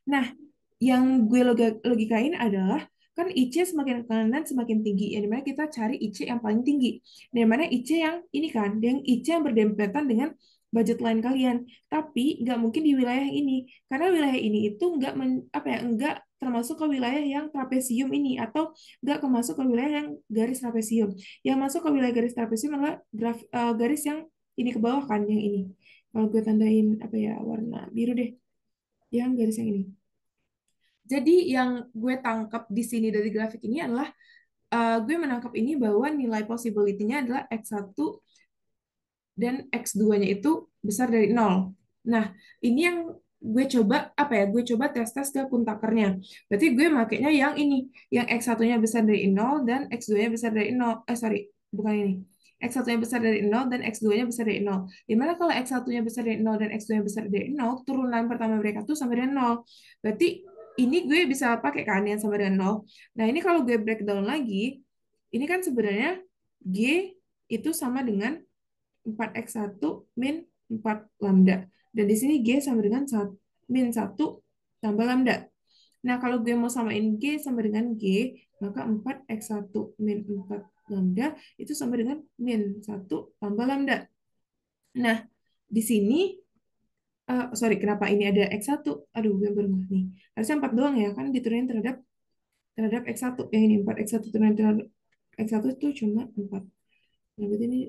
Nah, yang gue logikain adalah kan IC semakin ke kanan semakin tinggi. Yang dimana kita cari IC yang paling tinggi. Yang mana IC yang ini kan, yang IC yang berdempetan dengan budget line kalian. Tapi nggak mungkin di wilayah ini. Karena wilayah ini itu nggak apa ya, nggak termasuk ke wilayah yang trapesium ini atau nggak kemasuk ke wilayah yang garis trapesium. Yang masuk ke wilayah garis trapesium adalah garis yang ini ke bawah kan, yang ini. Kalau gue tandain apa ya warna biru deh, yang garis yang ini. Jadi yang gue tangkap di sini dari grafik ini adalah gue menangkap ini bahwa nilai possibility-nya adalah X1 dan X2-nya itu besar dari nol. Nah, ini yang gue coba apa ya? Gue coba tes-tes ke kuntakernya. Berarti gue makainya yang ini, yang X1-nya besar dari nol dan X2-nya besar dari nol. Sorry, bukan ini. X1-nya besar dari nol dan X2-nya besar dari nol. Dimana kalau X1-nya besar dari nol dan X2-nya besar dari nol, turunan pertama mereka tuh sama dengan nol. Berarti ini gue bisa pakai kan yang sama dengan nol. Nah, ini kalau gue breakdown lagi, ini kan sebenarnya G itu sama dengan 4x1 min 4 lambda. Dan di sini G sama dengan min 1 tambah lambda. Nah, kalau gue mau samain G sama dengan G, maka 4x1 min 4 lambda itu sama dengan min 1 tambah lambda. Nah, di sini, sorry, kenapa ini ada x1? Aduh, gue baru nih. Harusnya 4 doang ya, kan diturunin terhadap terhadap x1. Yang ini 4x1 turunan terhadap x1 itu cuma 4. Nah, berarti ini,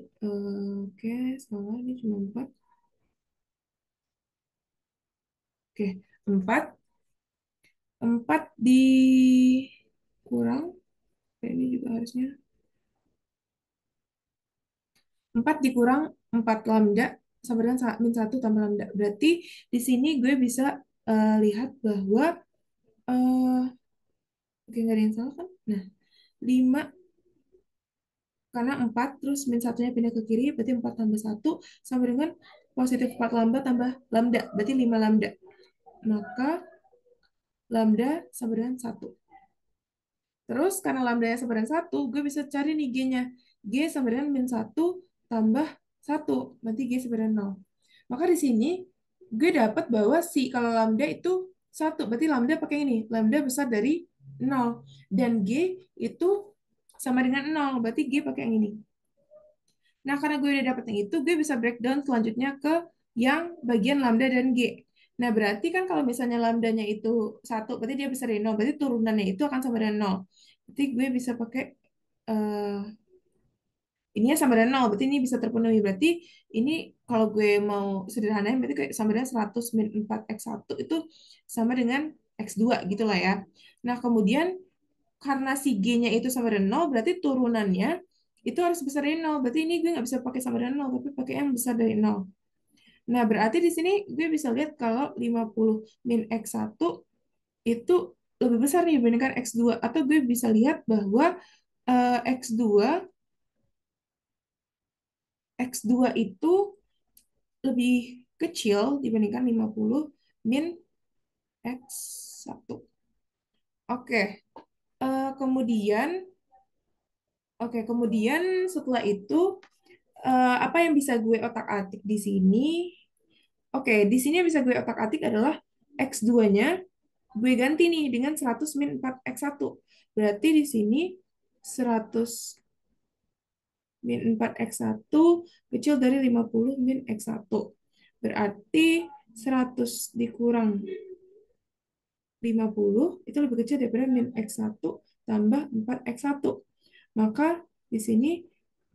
oke, salah, ini cuma 4. Oke, 4. 4 dikurang, ini juga harusnya 4 dikurang 4 lambda sama dengan min 1 tambah lambda. Berarti di sini gue bisa lihat bahwa oke, nggak ada yang salah kan? Nah, 5 karena 4 terus min satunya pindah ke kiri, berarti 4 tambah 1 sama dengan positif 4 lambda tambah lambda, berarti 5 lambda. Maka lambda sama dengan 1. Terus karena lambda yang sama dengan 1, gue bisa cari nih G-nya. G sama dengan min 1 tambah 1. Berarti G sama dengan 0. Maka di sini gue dapat bahwa si kalau lambda itu 1. Berarti lambda pakai ini. Lambda besar dari 0. Dan G itu sama dengan 0. Berarti G pakai yang ini. Nah, karena gue udah dapet yang itu, gue bisa breakdown selanjutnya ke yang bagian lambda dan G. Nah, berarti kan kalau misalnya lambdanya itu 1, berarti dia besar dari 0. Berarti turunannya itu akan sama dengan 0. Berarti gue bisa pakai eh ininya sama dengan 0. Berarti ini bisa terpenuhi. Berarti ini kalau gue mau sederhanain, berarti kayak sama dengan 100 min 4x1 itu sama dengan x2 gitu lah ya. Nah, kemudian karena si G-nya itu sama dengan 0, berarti turunannya itu harus besar dari 0. Berarti ini gue nggak bisa pakai sama dengan 0, tapi pakai yang besar dari 0. Nah, berarti di sini gue bisa lihat kalau 50 min X1 itu lebih besar nih dibandingkan X2. Atau gue bisa lihat bahwa X2 X2 itu lebih kecil dibandingkan 50 min X1. Oke, kemudian kemudian setelah itu apa yang bisa gue otak-atik di sini? Oke, di sini yang bisa gue otak-atik adalah X2-nya gue ganti nih dengan 100 min 4 X1. Berarti di sini 100 min 4x1 kecil dari 50 min x1. Berarti 100 dikurang 50 itu lebih kecil daripada min x1 tambah 4x1. Maka di sini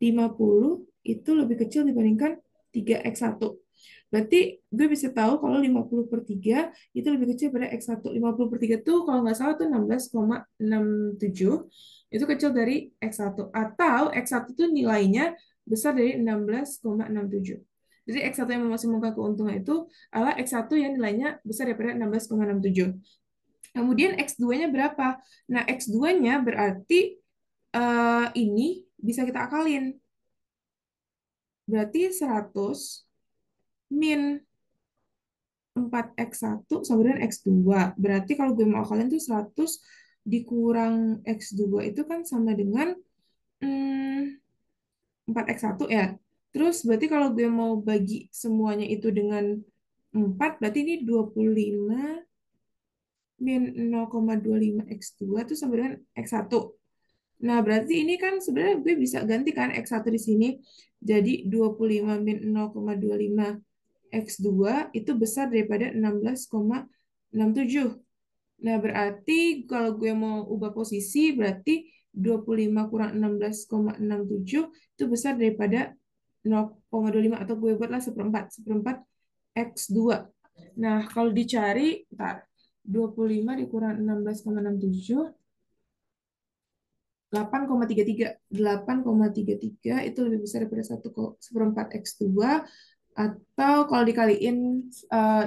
50 itu lebih kecil dibandingkan 3x1. Berarti gue bisa tahu kalau 50 per 3 itu lebih kecil pada x1. 50 per 3 tuh kalau nggak salah tuh 16,67. Itu kecil dari x1. Atau x1 tuh nilainya besar dari 16,67. Jadi X1 yang memaksimumkan keuntungan itu adalah X1 yang nilainya besar daripada 16,67. Kemudian X2-nya berapa? Nah, X2-nya berarti ini bisa kita akalin. Berarti 100 min 4x1 sama dengan X2. Berarti kalau gue mau akalin tuh 100 dikurang X2 itu kan sama dengan 4x1 ya. Terus berarti kalau gue mau bagi semuanya itu dengan 4, berarti ini 25 min 0,25 X2 itu sama dengan X1. Nah, berarti ini kan sebenarnya gue bisa gantikan X1 di sini. Jadi 25 min 0,25 X2 itu besar daripada 16,67. Nah, berarti kalau gue mau ubah posisi, berarti 25 kurang 16,67 itu besar daripada 0,25 atau gue buatlah seperempat. Seperempat X2. Nah, kalau dicari, ntar 25 dikurang 16,67 8,33. 8,33 itu lebih besar daripada 1 X2, atau kalau dikaliin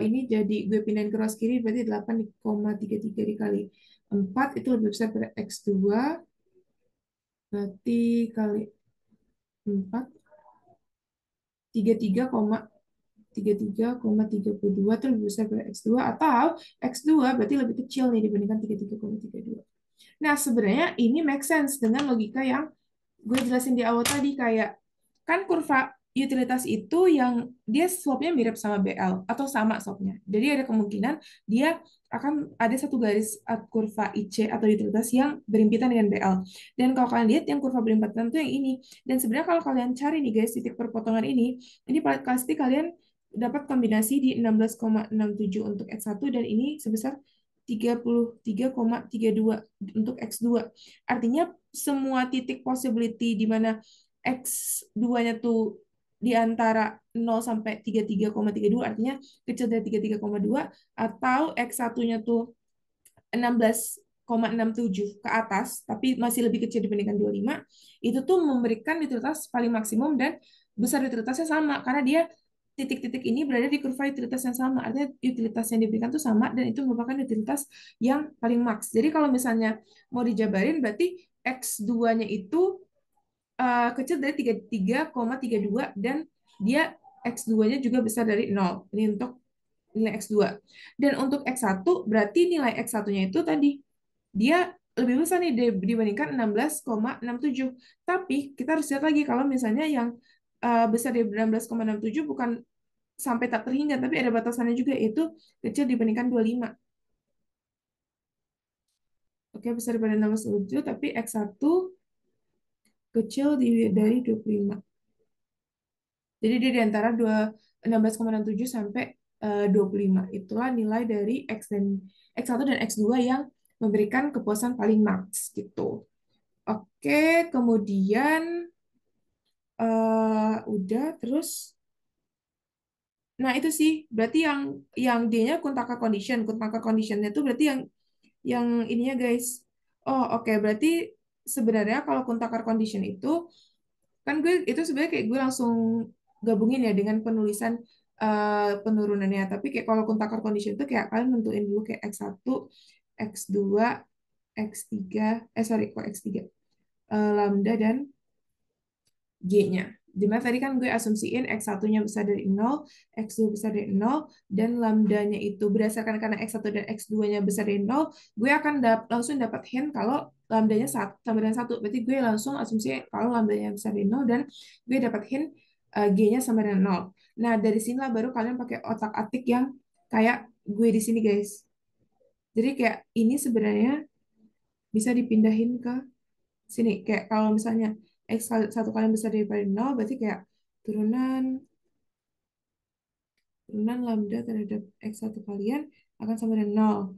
ini jadi gue pindahin ke rows kiri berarti 8,33 dikali 4 itu lebih besar daripada X2, berarti kali 4 33,33,32 itu lebih besar daripada X2, atau X2 berarti lebih kecil nih dibandingkan 33,32. Nah, sebenarnya ini make sense dengan logika yang gue jelasin di awal tadi, kayak kan kurva utilitas itu yang dia slope-nya mirip sama BL atau sama slope-nya. Jadi ada kemungkinan dia akan ada satu garis kurva IC atau utilitas yang berimpitan dengan BL. Dan kalau kalian lihat yang kurva berimpitan itu yang ini. Dan sebenarnya kalau kalian cari nih guys titik perpotongan ini pasti kalian dapat kombinasi di 16,67 untuk X1 dan ini sebesar 33,32 untuk X2. Artinya semua titik possibility di mana X2-nya tuh di antara 0 sampai 33,32 artinya kecil dari 33,2, atau X1-nya tuh 16,67 ke atas tapi masih lebih kecil dibandingkan 25, itu tuh memberikan utilitas paling maksimum dan besar utilitasnya sama karena dia titik-titik ini berada di kurva utilitas yang sama, artinya utilitas yang diberikan tuh sama dan itu merupakan utilitas yang paling maks. Jadi kalau misalnya mau dijabarin berarti X2-nya itu kecil dari 33,32 dan dia X2-nya juga besar dari 0. Ini untuk nilai X2. Dan untuk X1 berarti nilai X1-nya itu tadi dia lebih besar nih dibandingkan 16,67. Tapi kita harus lihat lagi kalau misalnya yang besar dari 16,67 bukan sampai tak terhingga, tapi ada batasannya juga, yaitu kecil dibandingkan 25. Oke, besar daripada 16,67, tapi X1 kecil dari 25. Jadi dia di antara 16,67 sampai 25. Itulah nilai dari X1 dan X2 yang memberikan kepuasan paling max gitu. Oke, kemudian udah terus. Nah, itu sih berarti yang D-nya Kuntaka condition. Kuntaka conditionnya itu berarti yang ininya guys. Oh, oke, berarti sebenarnya kalau Kuntaka condition itu kan gue itu sebenarnya kayak gue langsung gabungin ya dengan penulisan penurunannya. Tapi kayak kalau kontakar condition itu kayak kalian nentuin dulu kayak X1, X2, X3, sorry kok X3, lambda dan G-nya. Dimana tadi kan gue asumsiin X1-nya besar dari 0, X2 besar dari 0, dan lambdanya itu berdasarkan karena X1 dan X2-nya besar dari 0, gue akan langsung dapat hint kalau lambdanya sama dengan 1. Berarti gue langsung asumsi kalau lambdanya besar dari 0 dan gue dapat hint G-nya sama dengan 0. Nah, dari sinilah baru kalian pakai otak-atik yang kayak gue di sini, guys. Jadi kayak ini sebenarnya bisa dipindahin ke sini. Kayak kalau misalnya satu kalian besar daripada nol, berarti kayak turunan turunan lambda terhadap X satu kalian akan sama dengan nol.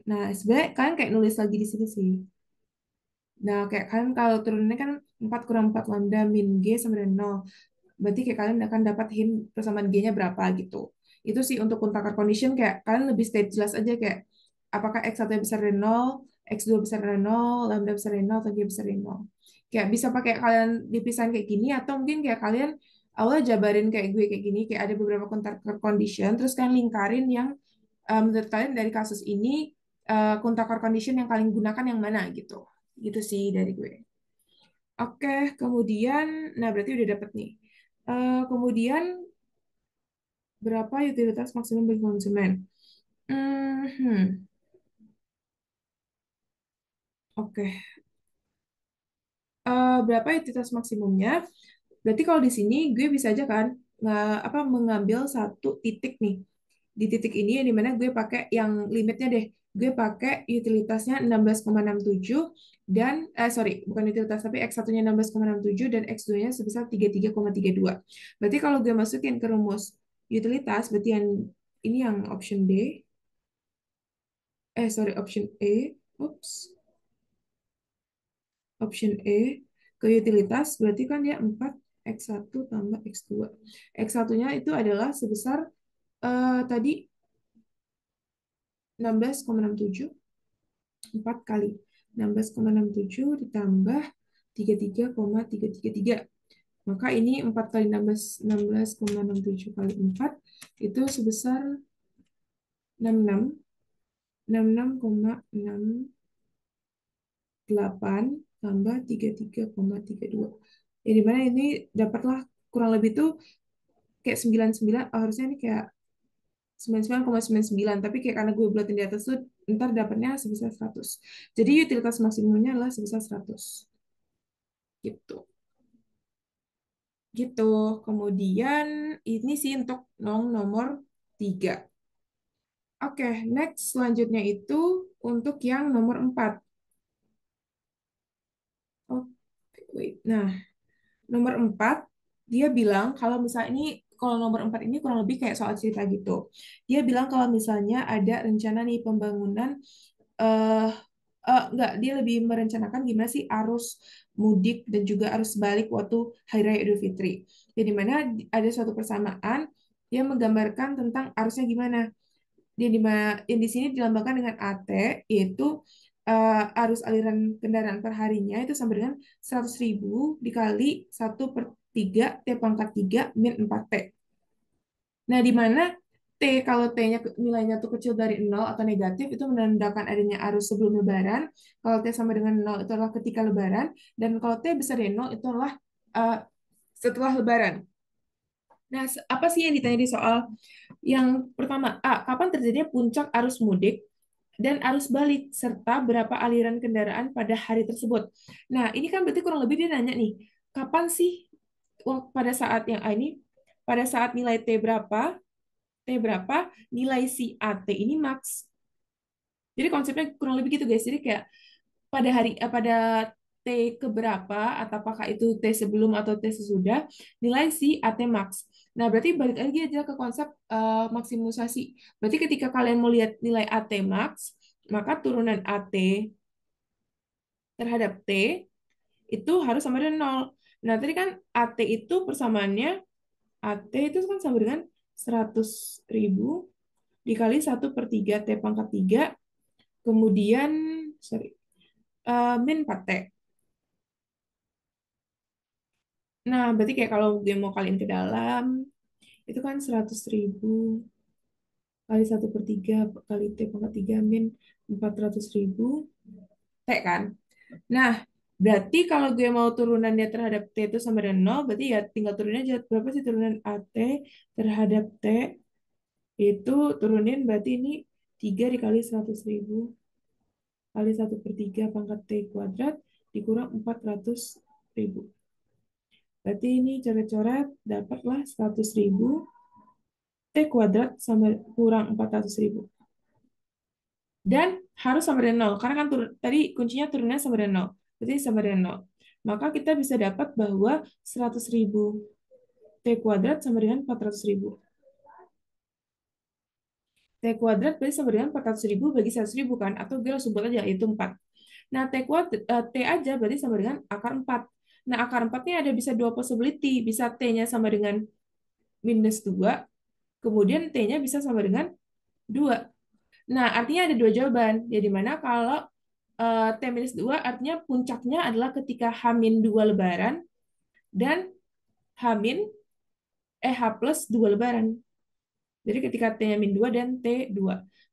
Nah, sebenarnya kalian kayak nulis lagi di sini sih. Nah, kayak kalian kalau turunannya kan 4 kurang 4 lambda min G sama dengan nol. Berarti kayak kalian akan dapat hint persamaan G-nya berapa gitu. Itu sih untuk Kuntakar condition kayak kalian lebih state jelas aja kayak apakah X1 besar dari nol, X2 besar dari nol, lambda besar dari nol, atau G besar dari nol. Kayak bisa pakai kalian dipisahin kayak gini atau mungkin kayak kalian awalnya jabarin kayak gue kayak gini, kayak ada beberapa Kuntakar condition, terus kalian lingkarin yang menurut kalian dari kasus ini Kuntakar condition yang kalian gunakan yang mana gitu. Gitu sih dari gue. Oke, kemudian, nah berarti udah dapet nih. Kemudian berapa utilitas maksimum bagi konsumen? Hmm, oke. Berapa utilitas maksimumnya? Berarti kalau di sini gue bisa aja kan mengambil satu titik nih. Di titik ini yang dimana gue pakai yang limitnya deh. Gue pakai utilitasnya 16,67 dan sorry, bukan utilitas tapi X1-nya 16,67 dan X2-nya sebesar 33,32. Berarti kalau gue masukin ke rumus utilitas, berarti yang ini yang option D, sorry, option E. Oops. Option E ke utilitas berarti kan dia 4 X1 tambah X2. X1-nya itu adalah sebesar tadi 16,67, 4 kali 16,67 ditambah 33,333. Maka ini 4 kali 16,67 kali 4 itu sebesar 66, 66,68 tambah 33,32. Ya, dimana ini dapatlah kurang lebih tuh kayak 99, harusnya ini kayak 99,99, tapi kayak karena gue bulatin di atas tuh ntar dapatnya sebesar 100. Jadi utilitas maksimumnya adalah sebesar 100. Gitu. Gitu. Kemudian ini sih untuk nomor 3. Oke, next selanjutnya itu untuk yang nomor 4. Oke, wait. Nah, nomor 4, dia bilang kalau misalnya ini, kalau nomor 4 ini kurang lebih kayak soal cerita gitu. Dia bilang kalau misalnya ada rencana nih pembangunan, eh enggak, dia lebih merencanakan gimana sih arus mudik dan juga arus balik waktu Hari Raya Idul Fitri. Jadi mana ada suatu persamaan yang menggambarkan tentang arusnya gimana. Yang di sini dilambangkan dengan AT, yaitu arus aliran kendaraan per harinya itu sama dengan 100.000 dikali 1/3 T pangkat 3 min 4T. Nah, di mana T, kalau T-nya nilainya tuh kecil dari nol atau negatif, itu menandakan adanya arus sebelum lebaran. Kalau T sama dengan nol itu adalah ketika lebaran. Dan kalau T besar dari nol itu adalah uh, setelah lebaran. Nah, apa sih yang ditanya di soal yang pertama? A, kapan terjadinya puncak arus mudik dan arus balik, serta berapa aliran kendaraan pada hari tersebut. Nah, ini kan berarti kurang lebih dia nanya nih, kapan sih pada saat yang ini, pada saat nilai T berapa, nilai si AT ini max. Jadi konsepnya kurang lebih gitu guys. Jadi kayak pada T keberapa, atau apakah itu T sebelum atau T sesudah, nilai si AT max. Nah, berarti balik lagi aja ke konsep maksimisasi. Berarti ketika kalian mau lihat nilai AT max, maka turunan AT terhadap T itu harus sama dengan nol. Nah, tadi kan AT itu persamaannya, AT itu kan sama dengan 100.000 dikali 1/3 T pangkat 3, kemudian, sorry, min 4T. Nah, berarti kayak kalau gue mau kaliin ke dalam, itu kan 100.000 kali 1/3 kali T pangkat 3 min 400.000 T kan. Nah, berarti kalau gue mau turunannya terhadap T itu sama dengan nol, berarti ya tinggal turunin aja. Berapa sih turunan AT terhadap T? Itu turunin berarti ini 3 dikali 100.000 kali 1/3 pangkat T kuadrat dikurang 400.000. Berarti ini coret-coret dapatlah 100.000 T kuadrat sama kurang 400.000. Dan harus sama dengan nol. Karena kan tadi kuncinya turunnya sama dengan nol. Berarti sama dengan nol. Maka kita bisa dapat bahwa 100.000 T kuadrat sama dengan 400.000. T kuadrat berarti sama dengan 400.000 bagi 100.000 kan? Atau gue langsung buat aja, itu 4. Nah, T aja berarti sama dengan akar 4. Nah, akar 4 ini ada bisa dua possibility. Bisa T-nya sama dengan minus 2, kemudian T-nya bisa sama dengan 2. Nah, artinya ada dua jawaban. Ya, di mana kalau T minus 2 artinya puncaknya adalah ketika H-2 lebaran dan H-, H plus 2 lebaran. Jadi ketika T-nya min 2 dan T2.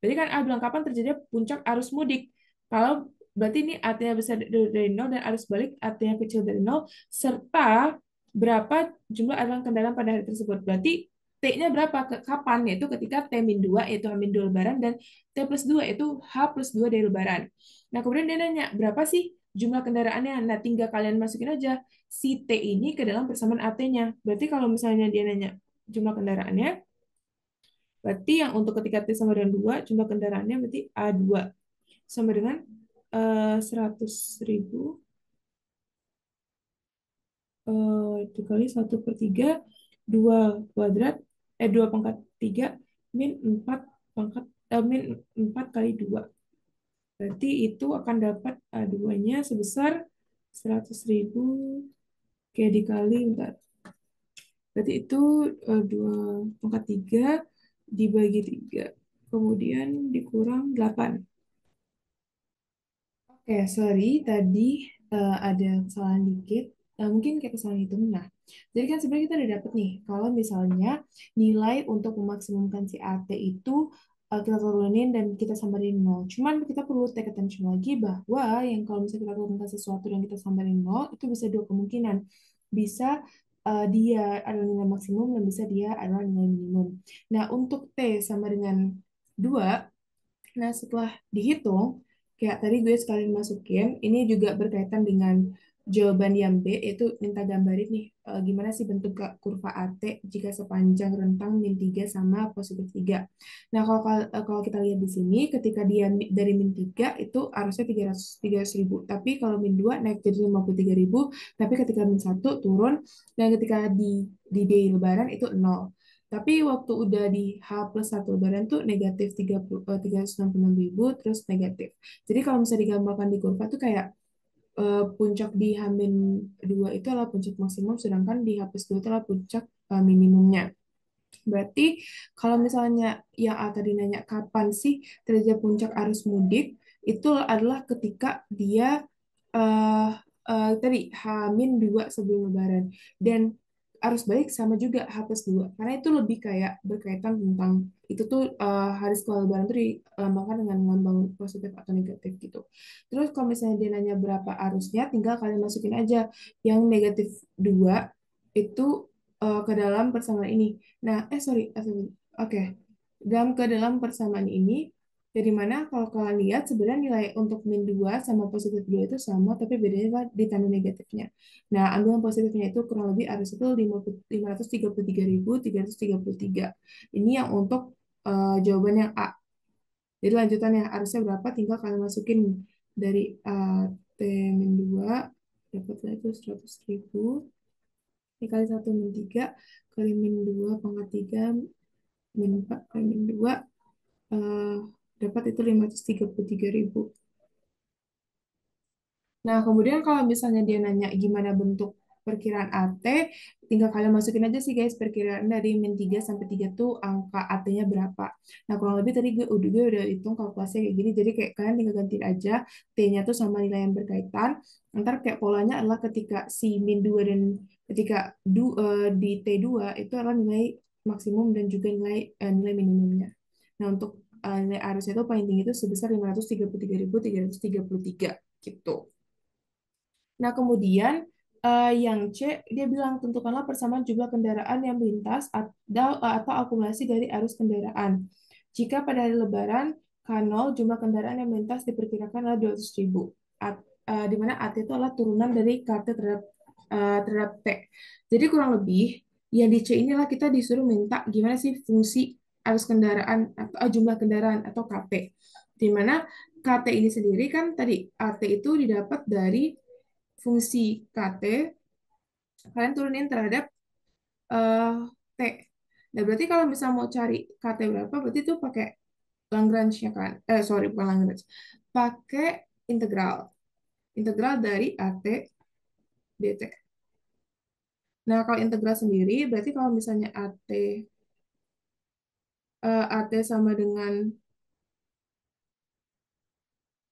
Berarti kan A bilang kapan terjadi puncak arus mudik. Kalau berarti ini artinya besar dari 0 dan arus balik artinya kecil dari 0 serta berapa jumlah aliran kendaraan pada hari tersebut. Berarti T-nya berapa? Kapan? Yaitu ketika T-2 yaitu H-2 lebaran dan T plus 2 yaitu H plus 2 dari lebaran. Nah, kemudian dia nanya, berapa sih jumlah kendaraannya? Nah, tinggal kalian masukin aja si T ini ke dalam persamaan AT-nya. Berarti kalau misalnya dia nanya jumlah kendaraannya, berarti yang untuk ketika T sama dengan 2, jumlah kendaraannya berarti A2 sama dengan 100.000 dikali 1/3, 2 kuadrat, 2 pangkat 3, min 4 pangkat, min 4 kali 2. Berarti itu akan dapat A2-nya sebesar 100.000, oke, dikali, bentar. Berarti itu 2 pangkat 3 dibagi 3. Kemudian dikurang 8. Oke, sorry, tadi ada kesalahan dikit. Mungkin kayak kesalahan hitung. Nah, jadi kan sebenarnya kita udah dapet nih, kalau misalnya nilai untuk memaksimumkan si AT itu kita turunin dan kita samarin nol. Cuman kita perlu take attention lagi bahwa yang kalau misalnya kita turunkan sesuatu dan kita samarin nol, itu bisa dua kemungkinan. Bisa dia adalah nilai maksimum dan bisa dia adalah nilai minimum. Nah, untuk T sama dengan 2. Nah, setelah dihitung, kayak tadi gue sekalian masukin, ini juga berkaitan dengan jawaban yang B, yaitu minta gambarin nih, gimana sih bentuk kurva AT jika sepanjang rentang min 3 sama positif 3. Nah, kalau kita lihat di sini, ketika dia dari min 3, itu arusnya 300 ribu. Tapi kalau min 2 naik jadi 53.000, tapi ketika min 1 turun, dan ketika di day lebaran itu 0. Tapi waktu udah di H plus 1 lebaran tuh negatif 366.000 terus negatif. Jadi kalau misalnya digambarkan di kurva tuh kayak puncak di H-2 itu adalah puncak maksimum, sedangkan di H plus 2 itu adalah puncak minimumnya. Berarti kalau misalnya yang A tadi nanya kapan sih terjadi puncak arus mudik, itu adalah ketika dia eh tadi H-2 sebelum Lebaran. Dan arus balik sama juga H plus 2. Karena itu lebih kayak berkaitan tentang itu tuh hari setelah Lebaran tuh dilambangkan dengan lambang positif atau negatif gitu. Terus kalau misalnya dia nanya berapa arusnya, tinggal kalian masukin aja yang negatif 2 itu ke dalam persamaan ini. Nah, sorry, sorry. Oke. Ke dalam persamaan ini, dari mana kalau kalian lihat sebenarnya nilai untuk min 2 sama positif 2 itu sama, tapi bedanya adalah di tanda negatifnya. Nah, ambil yang positifnya itu kurang lebih arus itu 533.333. Ini yang untuk jawaban yang A. Jadi lanjutannya arusnya berapa, tinggal kalian masukin dari T min 2, dapatlah itu 100.000 dikali 1 min 3 kali min 2 pangkat 3 min 4 kali min 2 eh, dapat itu 533.000. Nah, kemudian kalau misalnya dia nanya gimana bentuk perkiraan AT, tinggal kalian masukin aja sih guys, perkiraan dari min 3 sampai 3 tuh angka AT-nya berapa. Nah, kurang lebih tadi gue udah hitung kalkulasinya kayak gini, jadi kayak kalian tinggal gantiin aja T-nya tuh sama nilai yang berkaitan. Ntar kayak polanya adalah ketika si min 2 dan ketika di T2 itu adalah nilai maksimum dan juga nilai minimumnya. Nah, untuk nilai arusnya itu paling tinggi itu sebesar 533.333 gitu. Nah, kemudian yang C, dia bilang tentukanlah persamaan jumlah kendaraan yang melintas atau akumulasi dari arus kendaraan. Jika pada hari Lebaran, K0 jumlah kendaraan yang melintas diperkirakan adalah 200.000. Di mana AT itu adalah turunan dari KT terhadap T. Jadi kurang lebih, yang di C inilah kita disuruh minta gimana sih fungsi arus kendaraan atau jumlah kendaraan atau KP. Di mana KT ini sendiri kan tadi AT itu didapat dari fungsi KT, kalian turunin terhadap eh, T. Nah, berarti kalau misalnya mau cari KT berapa, berarti itu pakai Lagrange-nya kan. Sorry, bukan Lagrange. Pakai integral. Integral dari AT dt. Nah, kalau integral sendiri, berarti kalau misalnya AT sama dengan,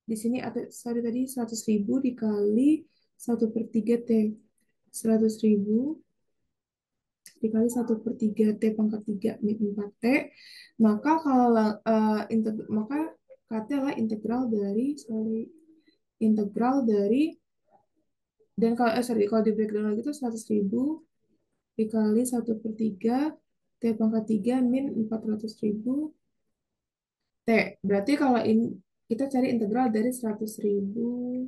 di sini AT, sorry tadi 100.000 dikali 1/3 T. 100.000 dikali 1/3 T pangkat 3 min 4T. Maka kalau maka KT adalah integral dari, sorry, integral dari, dan kalau, sorry, kalau di breakdown lagi itu 100.000 dikali 1/3 T pangkat 3 min 400.000 T. Berarti kalau ini kita cari integral dari 100.000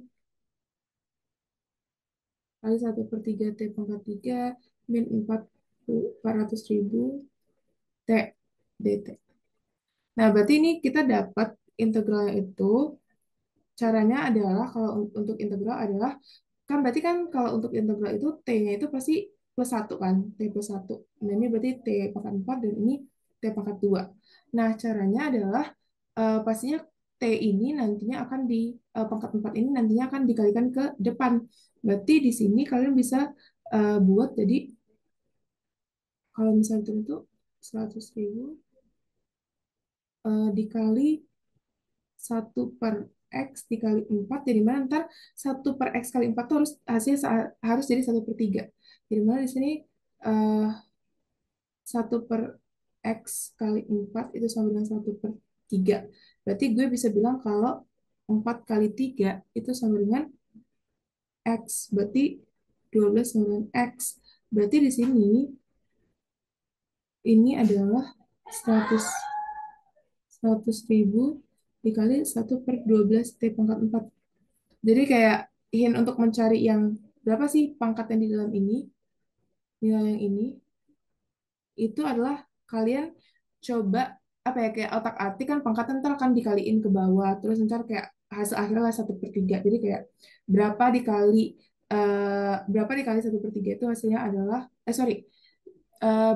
kali 1/3 T pangkat 3 min 400.000 T dt. Nah, berarti ini kita dapat integralnya itu, caranya adalah kalau untuk integral adalah, kan berarti kan kalau untuk integral itu T-nya itu pasti plus satu kan, T plus satu. Nah, ini berarti T pangkat 4 dan ini T pangkat 2. Nah, caranya adalah pastinya T ini nantinya akan pangkat 4 ini nantinya akan dikalikan ke depan. Berarti di sini kalian bisa buat jadi, kalau misalnya itu 100.000 dikali 1/X dikali 4, jadi mana ntar 1/X kali 4 tuh harus hasilnya harus jadi 1/3. Jadi mana di sini eh 1/X kali 4 itu sama dengan 1/3. Berarti gue bisa bilang kalau 4 kali 3 itu sama dengan X. Berarti 12 sama dengan X. Berarti di sini ini adalah 100 100.000 dikali 1/12 T pangkat 4. Jadi kayak hint untuk mencari yang berapa sih pangkat yang di dalam ini, nilai yang ini, itu adalah kalian coba apa ya, kayak otak-atik kan pangkat ntar akan dikaliin ke bawah, terus ntar kayak hasil akhirnya 1/3. Jadi kayak berapa dikali berapa dikali 1/3 itu hasilnya adalah, sorry,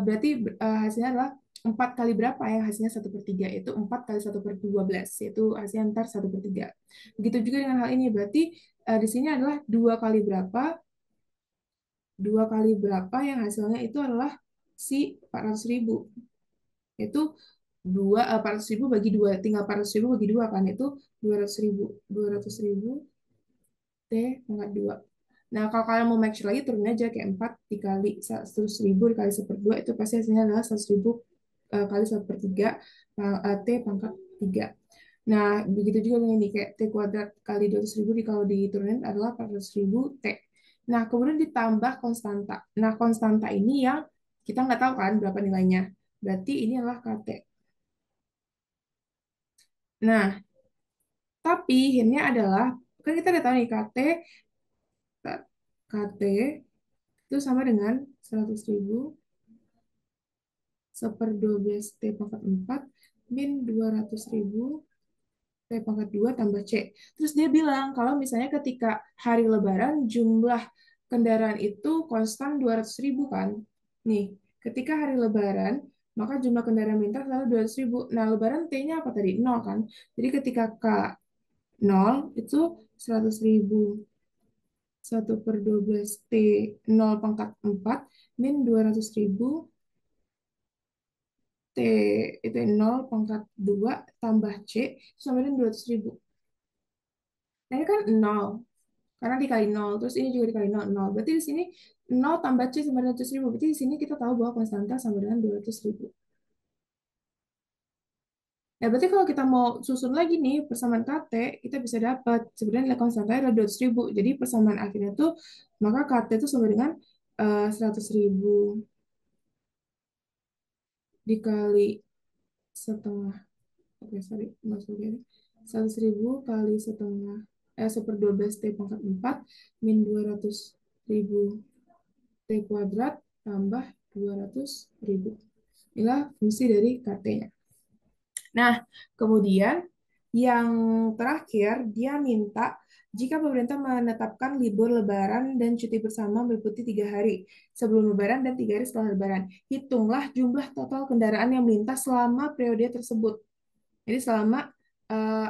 berarti hasilnya adalah 4 kali berapa ya hasilnya 1/3, itu 4 kali 1/12, yaitu hasilnya ntar 1/3. Begitu juga dengan hal ini, berarti di sini adalah 2 kali berapa yang hasilnya itu adalah si 400.000. Itu 400.000 bagi 2, tinggal 400.000 bagi 2 kan, itu 200.000. 200.000 T pangkat 2. Nah, kalau kalian mau make sure lagi, turun aja kayak 4 dikali 100.000 dikali 1/2, itu pasti hasilnya adalah 100.000 kali 1/3 T pangkat 3. Nah, begitu juga dengan ini, kayak T kuadrat kali 200.000 kalau diturunin adalah 400.000 T. Nah, kemudian ditambah konstanta. Nah, konstanta ini yang kita nggak tahu kan berapa nilainya. Berarti ini adalah KT. Nah, tapi hintnya adalah, kan kita udah tahu nih KT itu sama dengan 100.000 1/12 T pangkat 4 min 200.000 T pangkat 2 tambah C. Terus dia bilang kalau misalnya ketika hari Lebaran jumlah kendaraan itu konstan 200.000 kan. Nih, ketika hari Lebaran maka jumlah kendaraan melintas selalu 200.000. Nah, Lebaran T-nya apa tadi? 0 kan. Jadi ketika K 0 itu 100.000 1/12 T 0 pangkat 4 min 200.000 T itu 0 pangkat 2 tambah C sama dengan 200.000. Nah, ini kan 0 karena dikali 0, terus ini juga dikali 0, 0. Berarti di sini 0 tambah C sama dengan 200.000. Berarti di sini kita tahu bahwa konstanta sama dengan 200.000. Nah, berarti kalau kita mau susun lagi nih persamaan KT, kita bisa dapat sebenarnya nilai konstantanya adalah 200.000. Jadi persamaan akhirnya tuh, maka KT itu sama dengan 100.000 dikali setengah. Oke, sorry, maksudnya 100.000 kali setengah, 1/12 T pangkat 4 min 200.000 T kuadrat tambah 200.000. Inilah fungsi dari KT-nya. Nah, kemudian Yang terakhir, dia minta jika pemerintah menetapkan libur Lebaran dan cuti bersama meliputi 3 hari sebelum Lebaran dan 3 hari setelah Lebaran, hitunglah jumlah total kendaraan yang melintas selama periode tersebut. Jadi selama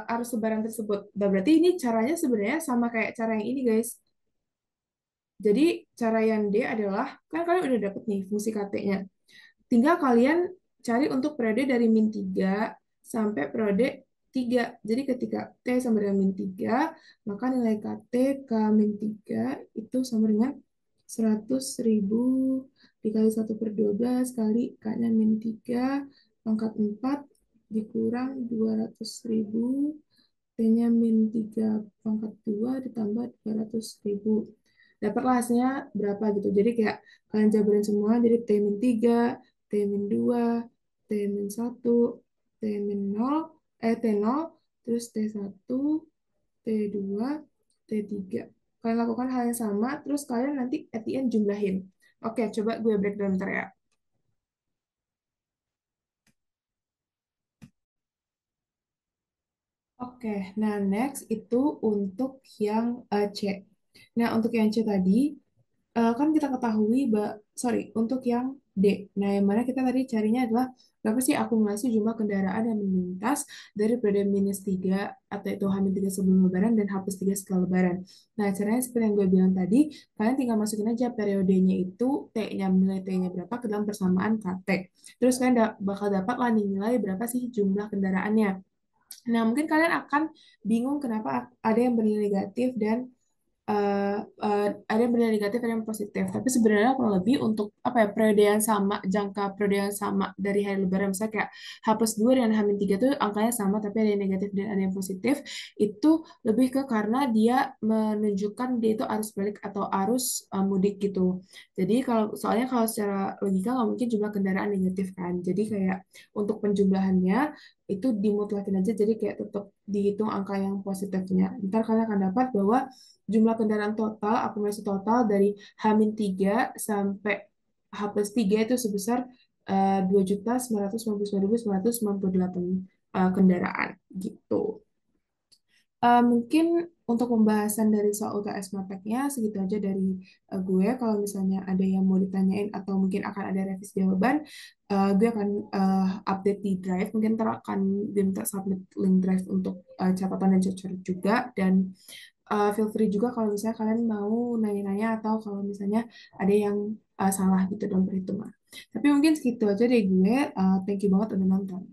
arus Lebaran tersebut. Nah, berarti ini caranya sebenarnya sama kayak cara yang ini, guys. Jadi cara yang D adalah, kan kalian udah dapet nih fungsi KT-nya. Tinggal kalian cari untuk periode dari min 3 sampai periode 3. Jadi ketika T sama dengan min 3, maka nilai KT ke min 3 itu sama dengan 100.000 dikali 1/12 kali K-nya min 3 pangkat 4 dikurang 200.000 T-nya min 3 pangkat 2 ditambah 200.000. Dapatlah hasilnya berapa gitu. Jadi kayak kalian jabarin semua, jadi T min 3, T min 2, T min 1, T min 0, T 0, terus T 1, T 2, T 3. Kalian lakukan hal yang sama, terus kalian nanti at the end jumlahin. Oke, coba gue breakdown bentar ya. Oke, nah next itu untuk yang C. Nah, untuk yang C tadi, kan kita ketahui, sorry, untuk yang D. Nah, yang mana kita tadi carinya adalah berapa sih akumulasi jumlah kendaraan yang melintas dari periode -3 atau itu H-3 sebelum Lebaran dan H+3 setelah Lebaran. Nah, caranya seperti yang gue bilang tadi, kalian tinggal masukin aja periodenya itu, T-nya, nilai T-nya berapa ke dalam persamaan KT. Terus kalian bakal dapat lah nih nilai berapa sih jumlah kendaraannya. Nah, mungkin kalian akan bingung kenapa ada yang bernilai negatif dan ada yang bernilai negatif, ada yang positif. Tapi sebenarnya kalau lebih untuk apa ya, periode yang sama, jangka periode yang sama dari hari Lebaran, misalnya kayak H+2 dan H-3 tuh angkanya sama, tapi ada yang negatif dan ada yang positif. Itu lebih ke karena dia menunjukkan dia itu arus balik atau arus mudik gitu. Jadi soalnya kalau secara logika nggak mungkin jumlah kendaraan negatif kan. Jadi kayak untuk penjumlahannya itu dimutlakin aja, jadi kayak tetap dihitung angka yang positifnya. Ntar kalian akan dapat bahwa jumlah kendaraan total, akumulasi total dari H-3 sampai H+3 itu sebesar 2.999.998 kendaraan gitu. Mungkin untuk pembahasan dari soal UTS Mapeknya segitu aja dari gue. Kalau misalnya ada yang mau ditanyain atau mungkin akan ada revisi jawaban, gue akan update di Drive. Mungkin ntar akan diminta submit link Drive untuk catatan dan cocok juga. Dan feel free juga kalau misalnya kalian mau nanya-nanya atau kalau misalnya ada yang salah gitu dalam perhitungan. Tapi mungkin segitu aja deh gue. Thank you banget udah nonton.